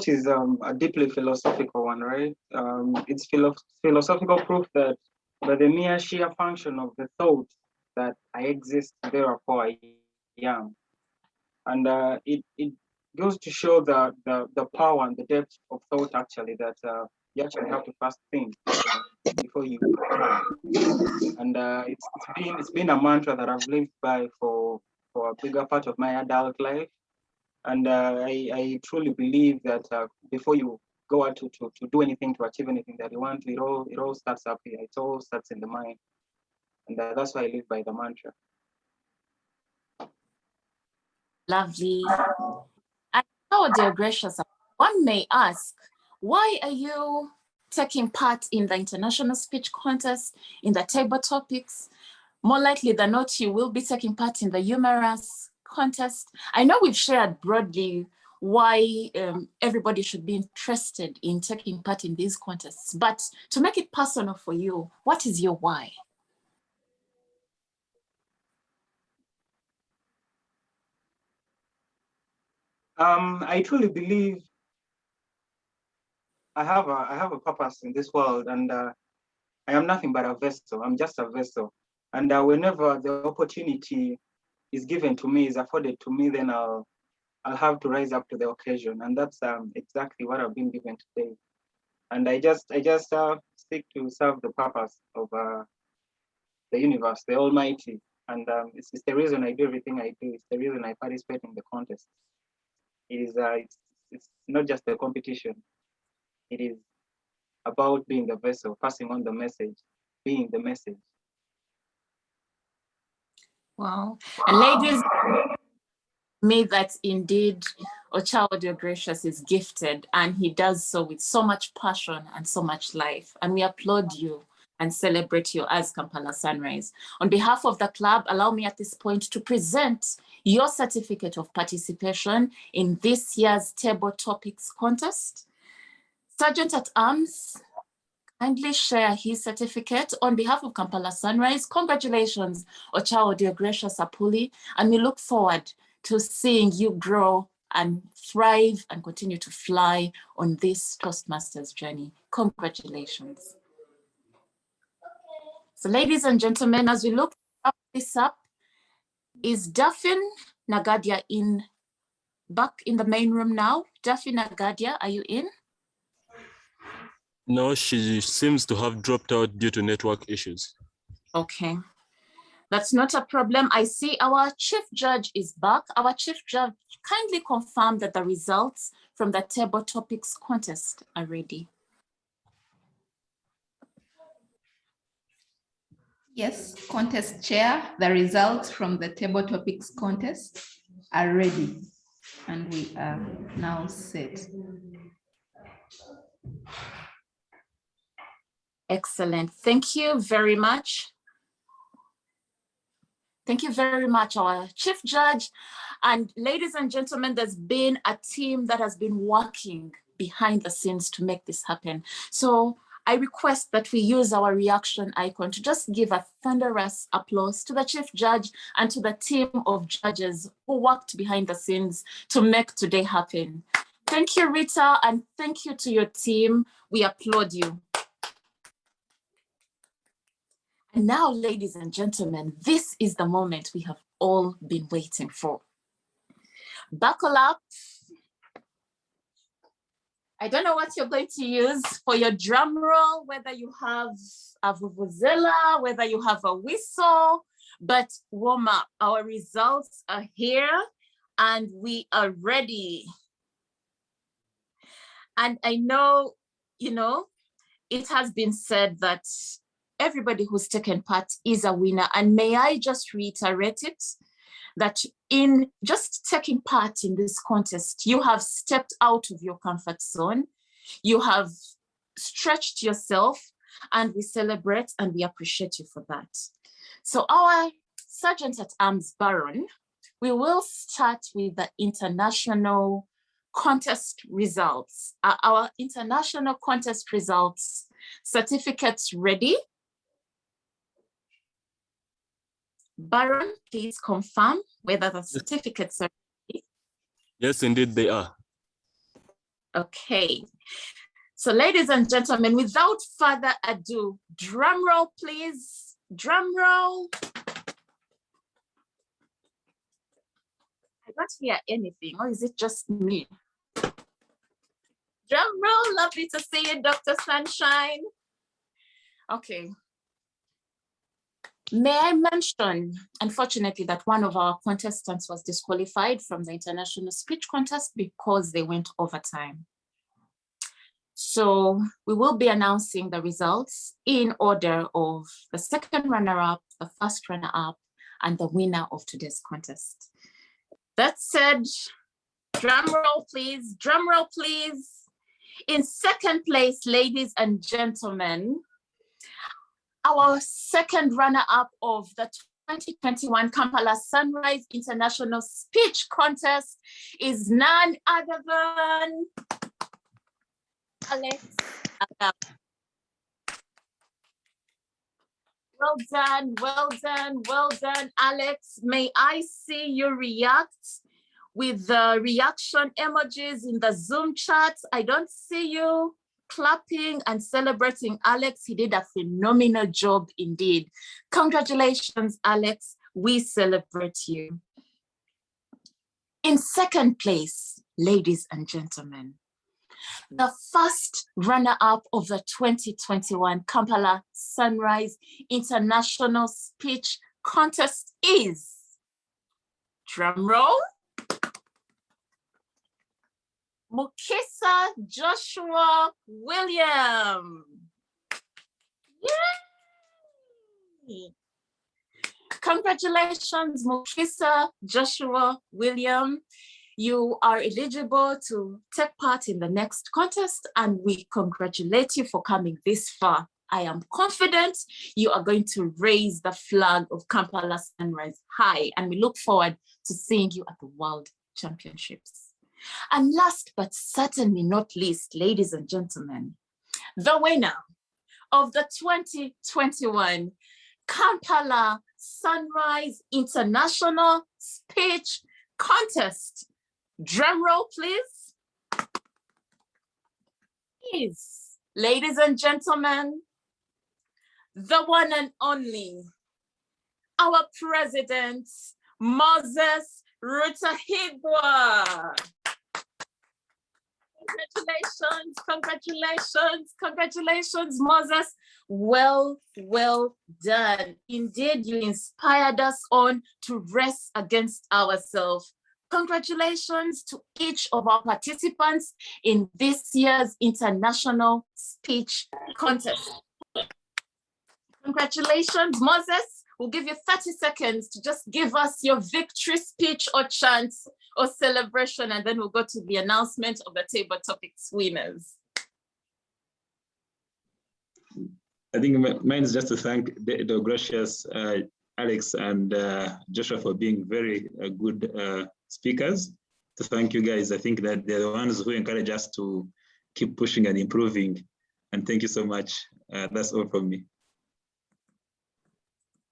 is a deeply philosophical one, right? It's philosophical proof that by the mere sheer function of the thought that I exist, therefore I am. And it goes to show the power and the depth of thought, actually, that you actually have to first think before you try. And it's been a mantra that I've lived by for a bigger part of my adult life. And I truly believe that before you go out to do anything, to achieve anything that you want, it all starts up here. It all starts in the mind. And that's why I live by the mantra. Lovely. And how, dear gracious, one may ask, why are you taking part in the International Speech Contest, in the Table Topics? More likely than not, you will be taking part in the humorous contest. I know we've shared broadly why everybody should be interested in taking part in these contests, but to make it personal for you, what is your why? I truly believe I have a purpose in this world, and I am nothing but a vessel. I'm just a vessel. And whenever the opportunity is given to me, is afforded to me, then I'll have to rise up to the occasion. And that's exactly what I've been given today. And I just seek to serve the purpose of the universe, the Almighty. And it's the reason I do everything I do. It's the reason I participate in the contest. It's not just a competition. It is about being the vessel, passing on the message, being the message. Wow. And ladies, me that indeed Ochao Deogracious is gifted, and he does so with so much passion and so much life. And we applaud you and celebrate you as Kampala Sunrise. On behalf of the club, allow me at this point to present your certificate of participation in this year's Table Topics Contest. Sergeant at Arms, kindly share his certificate on behalf of Kampala Sunrise. Congratulations, Ochao Deogracious Apuli, and we look forward to seeing you grow and thrive and continue to fly on this Toastmasters journey. Congratulations. So ladies and gentlemen, as we look this up, is Daphne Nagadia back in the main room now? Daphne Nagadia, are you in? No, she seems to have dropped out due to network issues. Okay. That's not a problem. I see our chief judge is back. Our chief judge kindly confirmed that the results from the table topics contest are ready. Yes, contest chair, the results from the table topics contest are ready and we are now set. Excellent. Thank you very much. Thank you very much, our chief judge. And ladies and gentlemen, there's been a team that has been working behind the scenes to make this happen. So I request that we use our reaction icon to just give a thunderous applause to the chief judge and to the team of judges who worked behind the scenes to make today happen. Thank you, Rita, and thank you to your team. We applaud you. And now, ladies and gentlemen, this is the moment we have all been waiting for. Buckle up. I don't know what you're going to use for your drum roll, whether you have a vuvuzela, whether you have a whistle, but warm up. Our results are here and we are ready. And I know, it has been said that everybody who's taken part is a winner. And may I just reiterate it, that in just taking part in this contest, you have stepped out of your comfort zone, you have stretched yourself, and we celebrate and we appreciate you for that. So our Sergeant at Arms Baron, we will start with the international contest results. Our international contest results, certificates ready? Baron, please confirm whether the certificates are ready. Yes, indeed they are. Okay. So ladies and gentlemen, without further ado, drum roll, please. Drum roll. I don't hear anything, or is it just me? Drum roll, lovely to see you, Dr. Sunshine. Okay. May I mention, unfortunately, that one of our contestants was disqualified from the international speech contest because they went overtime. So we will be announcing the results in order of the second runner-up, the first runner-up, and the winner of today's contest. That said, drum roll, please. Drum roll, please. In second place, ladies and gentlemen, our second runner-up of the 2021 Kampala Sunrise International Speech Contest is none other than Alex Agaba. Well done, well done, well done, Alex. May I see you react with the reaction emojis in the Zoom chat? I don't see you clapping and celebrating Alex. He did a phenomenal job indeed. Congratulations, Alex. We celebrate you. In second place, ladies and gentlemen, the first runner-up of the 2021 Kampala Sunrise International Speech Contest is, drum roll, Mukisa Joshua William. Yay! Congratulations, Mukisa Joshua William. You are eligible to take part in the next contest, and we congratulate you for coming this far. I am confident you are going to raise the flag of Kampala Sunrise high, and we look forward to seeing you at the World Championships. And last but certainly not least, ladies and gentlemen, the winner of the 2021 Kampala Sunrise International Speech Contest. Drum roll, please. Is, ladies and gentlemen, the one and only, our president, Moses Rutahigwa. Congratulations, congratulations, congratulations, Moses. Well done. Indeed, you inspired us on to rest against ourselves. Congratulations to each of our participants in this year's International Speech Contest. Congratulations, Moses. We'll give you 30 seconds to just give us your victory speech or chant or celebration, and then we'll go to the announcement of the table topics winners. I think mine is just to thank the gracious Alex and Joshua for being very good speakers. To thank you guys. I think that they're the ones who encourage us to keep pushing and improving. And thank you so much. That's all from me.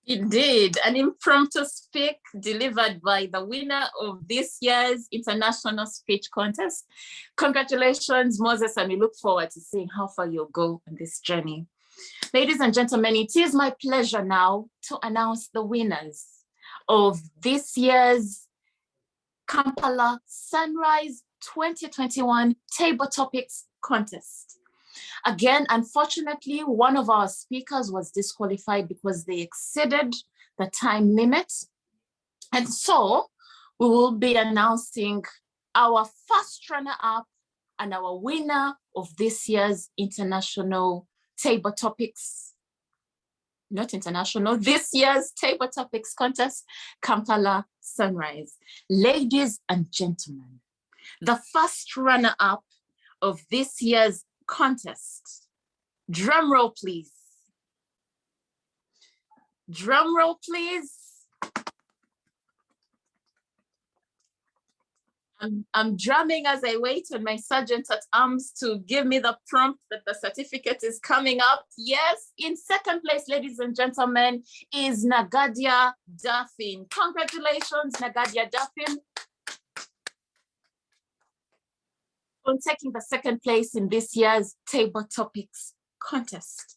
Indeed, an impromptu speak delivered by the winner of this year's International Speech Contest. Congratulations, Moses, and we look forward to seeing how far you'll go on this journey. Ladies and gentlemen, it is my pleasure now to announce the winners of this year's Kampala Sunrise 2021 Table Topics Contest. Again, unfortunately, one of our speakers was disqualified because they exceeded the time limit. And so we will be announcing our first runner-up and our winner of this year's International Table Topics, this year's Table Topics Contest, Kampala Sunrise. Ladies and gentlemen, the first runner-up of this year's contest. Drum roll, please. Drum roll, please. I'm drumming as I wait on my sergeant at arms to give me the prompt that the certificate is coming up. Yes, in second place, ladies and gentlemen, is Nagadia Duffin. Congratulations, Nagadia Duffin, on taking the second place in this year's Table Topics Contest.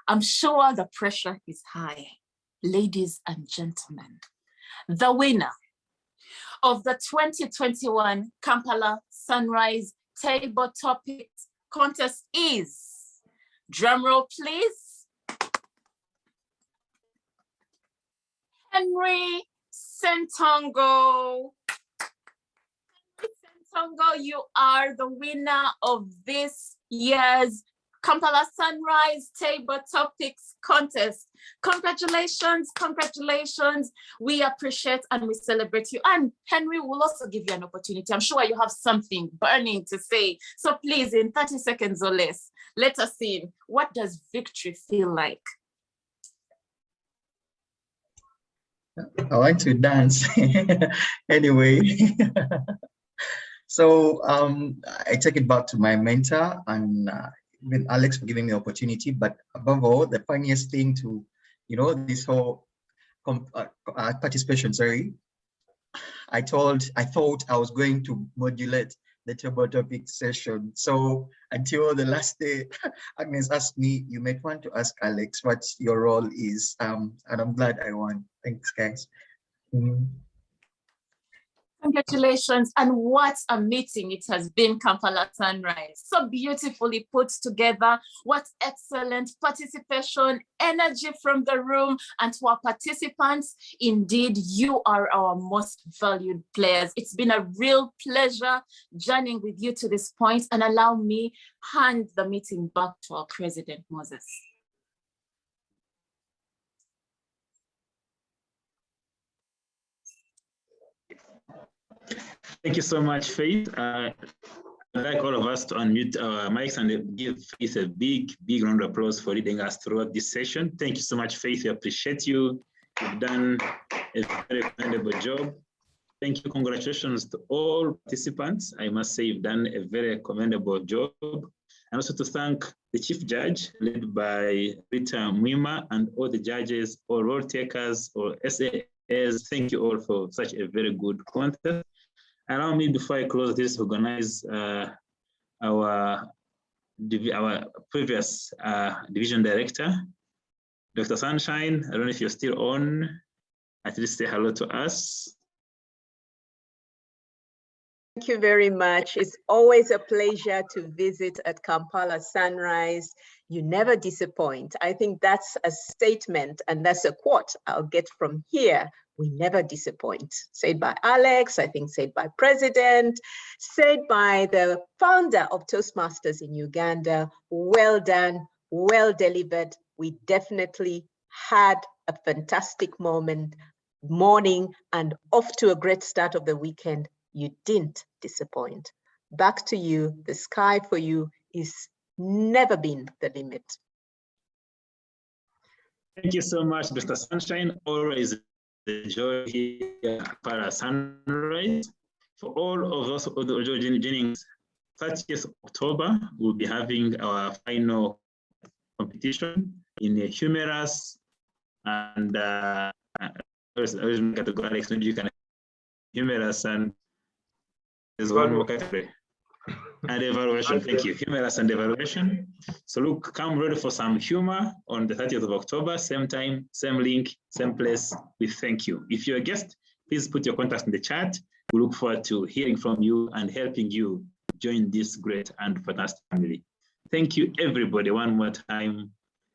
I'm sure the pressure is high. Ladies and gentlemen, the winner of the 2021 Kampala Sunrise Table Topics Contest is, drumroll please, Henry Sentongo. Sentongo, you are the winner of this year's Kampala Sunrise Table Topics Contest. Congratulations, congratulations. We appreciate and we celebrate you. And Henry will also give you an opportunity. I'm sure you have something burning to say. So please, in 30 seconds or less, let us in. What does victory feel like? I like to dance. Anyway. So I take it back to my mentor and with Alex for giving me the opportunity, but above all, the funniest thing to, this whole participation, I thought I was going to modulate the table topic session. So until the last day, Agnes asked me, you might want to ask Alex what your role is. And I'm glad I won. Thanks, guys. Congratulations, and what a meeting it has been, Kampala Sunrise. So beautifully put together. What excellent participation, energy from the room, and to our participants. Indeed, you are our most valued players. It's been a real pleasure journeying with you to this point, and allow me hand the meeting back to our President, Moses. Thank you so much, Faith. I'd like all of us to unmute our mics and give Faith a big round of applause for leading us throughout this session. Thank you so much, Faith. We appreciate you. You've done a very commendable job. Thank you. Congratulations to all participants. I must say you've done a very commendable job. And also to thank the Chief Judge, led by Rita Mwima, and all the judges, all role takers, or SAS. Thank you all for such a very good contest. Allow me, before I close this, organize our previous division director, Dr. Sunshine. I don't know if you're still on. At least say hello to us. Thank you very much. It's always a pleasure to visit at Kampala Sunrise. You never disappoint. I think that's a statement and that's a quote I'll get from here. We never disappoint. Said by Alex, I think said by President, said by the founder of Toastmasters in Uganda. Well done, well delivered. We definitely had a fantastic morning and off to a great start of the weekend. You didn't disappoint. Back to you. The sky for you is never been the limit. Thank you so much, Mr. Sunshine. Always a joy here para Sunrise. For all of us who are joining, 30th October, we'll be having our final competition in a humorous and Alex, maybe you can humorous and there's one more category. And evaluation, thank you. Humorous and evaluation. So look, come ready for some humor on the 30th of October, same time, same link, same place. We thank you. If you're a guest, please put your contacts in the chat. We look forward to hearing from you and helping you join this great and fantastic family. Thank you, everybody, one more time.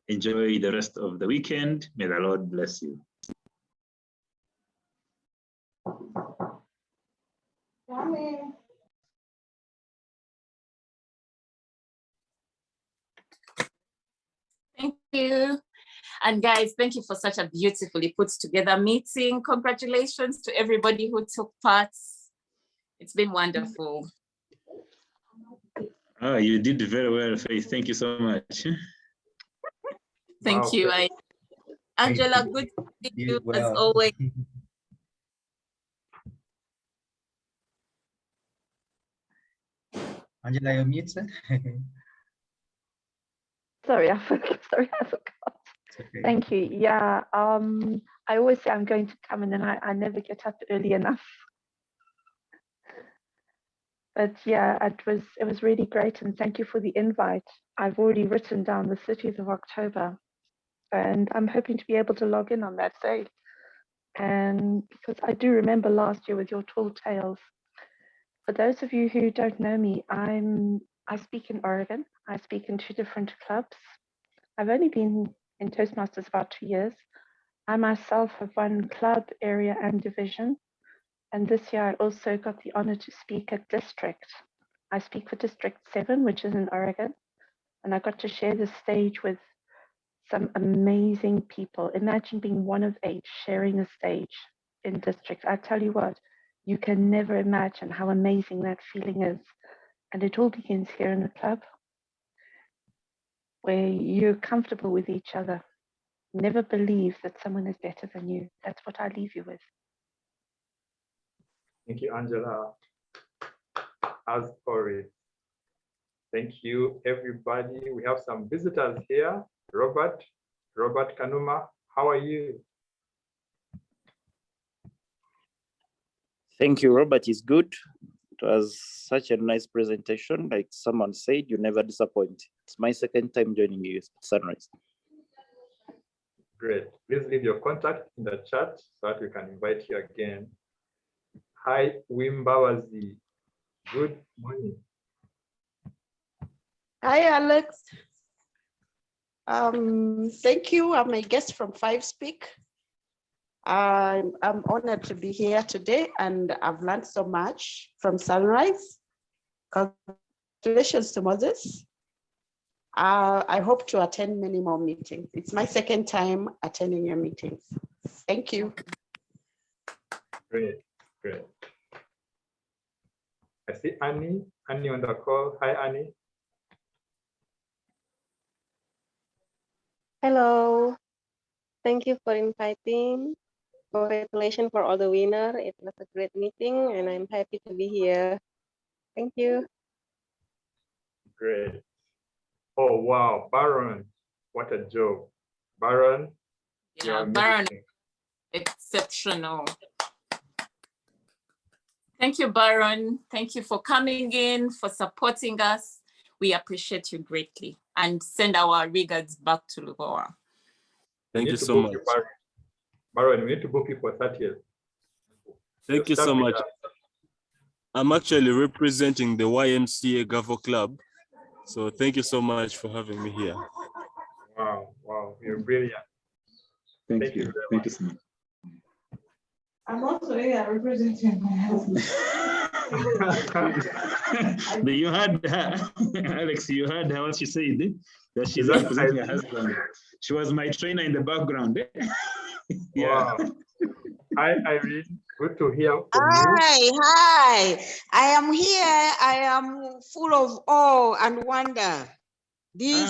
Enjoy the rest of the weekend. May the Lord bless you. Thank you. And guys, thank you for such a beautifully put together meeting. Congratulations to everybody who took part. It's been wonderful. Oh, you did very well, Faith. Thank you so much. Thank you. Angela, good to see you as always. Angela, you're muted. Sorry, I forgot. Okay. Thank you. Yeah, I always say I'm going to come and then I never get up early enough. But yeah, it was really great and thank you for the invite. I've already written down the 30th of October and I'm hoping to be able to log in on that day. And because I do remember last year with your tall tales. For those of you who don't know me, I speak in Oregon. I speak in 2 different clubs. I've only been in Toastmasters about 2 years. I myself have won club, area, and division. And this year I also got the honor to speak at District. I speak for District 7, which is in Oregon. And I got to share the stage with some amazing people. Imagine being one of 8 sharing a stage in District. I tell you what, you can never imagine how amazing that feeling is. And it all begins here in the club, where you're comfortable with each other. Never believe that someone is better than you. That's what I leave you with. Thank you, Angela. As always. Thank you, everybody. We have some visitors here. Robert Kanuma, how are you? Thank you, Robert. Is good. It was such a nice presentation. Like someone said, you never disappoint. It's my second time joining you at Sunrise. Great. Please leave your contact in the chat so that we can invite you again. Hi, Wimbawazi. Good morning. Hi, Alex. Thank you. I'm a guest from 5Speak. I'm honored to be here today and I've learned so much from Sunrise. Congratulations to Moses. I hope to attend many more meetings. It's my second time attending your meetings. Thank you. Great. I see Annie on the call. Hi, Annie. Hello. Thank you for inviting. Congratulations for all the winners. It was a great meeting and I'm happy to be here. Thank you. Great. Oh, wow. Baron, what a job. Baron. Yeah, Baron, exceptional. Thank you, Baron. Thank you for coming in, for supporting us. We appreciate you greatly and send our regards back to Lugoa. Thank you so much. Baron, we need to book you for 30th. Thank you so much. I'm actually representing the YMCA Agava Club. So thank you so much for having me here. Wow, wow, you're brilliant. Thank you. Thank you so much. I'm also here representing my husband. But you heard her, Alex, you heard her what she said, that she's Is that representing her Irene? husband. She was my trainer in the background. Wow. Hi, Irene. Good to hear from you. Hi. I am here. I am full of awe and wonder. This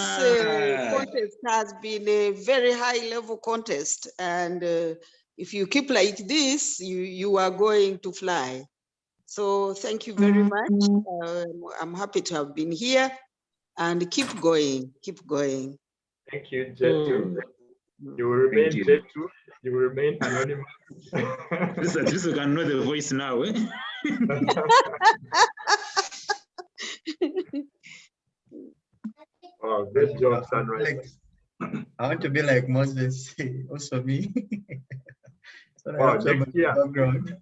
contest has been a very high level contest. And if you keep like this, you are going to fly. So thank you very much. I'm happy to have been here and keep going, keep going. Thank you, J2. You will remain J2. You will remain anonymous. At least you can know the voice now. Eh? Oh, great job, Sunrise. I want to be like Moses, also me. So Wow, I have next year. background.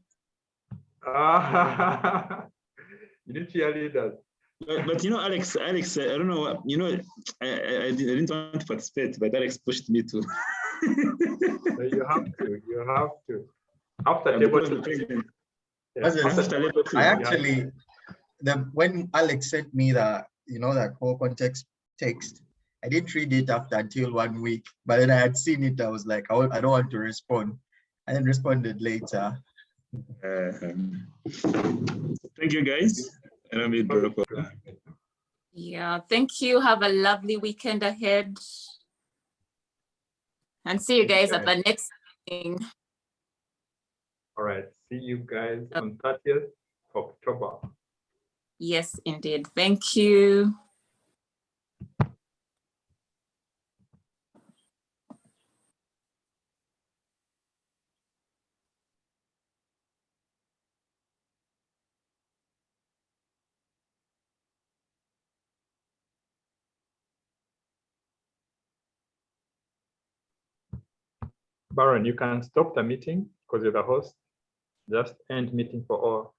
You need cheerleaders. But you know, Alex, I don't know what, you know, I didn't want to participate, but Alex pushed me to. You have to. After Yeah, table because two. the president. Yeah, after table two, I you have actually, when Alex sent me that whole context text, I didn't read it until 1 week, but then I had seen it. I was like, I don't want to respond. I then responded later. Thank you, guys. And I made Yeah, thank you. Have a lovely weekend ahead. And see you guys at the next meeting. All right. See you guys on 30th October. Yes, indeed. Thank you. Baron, you can stop the meeting because you're the host. Just end meeting for all.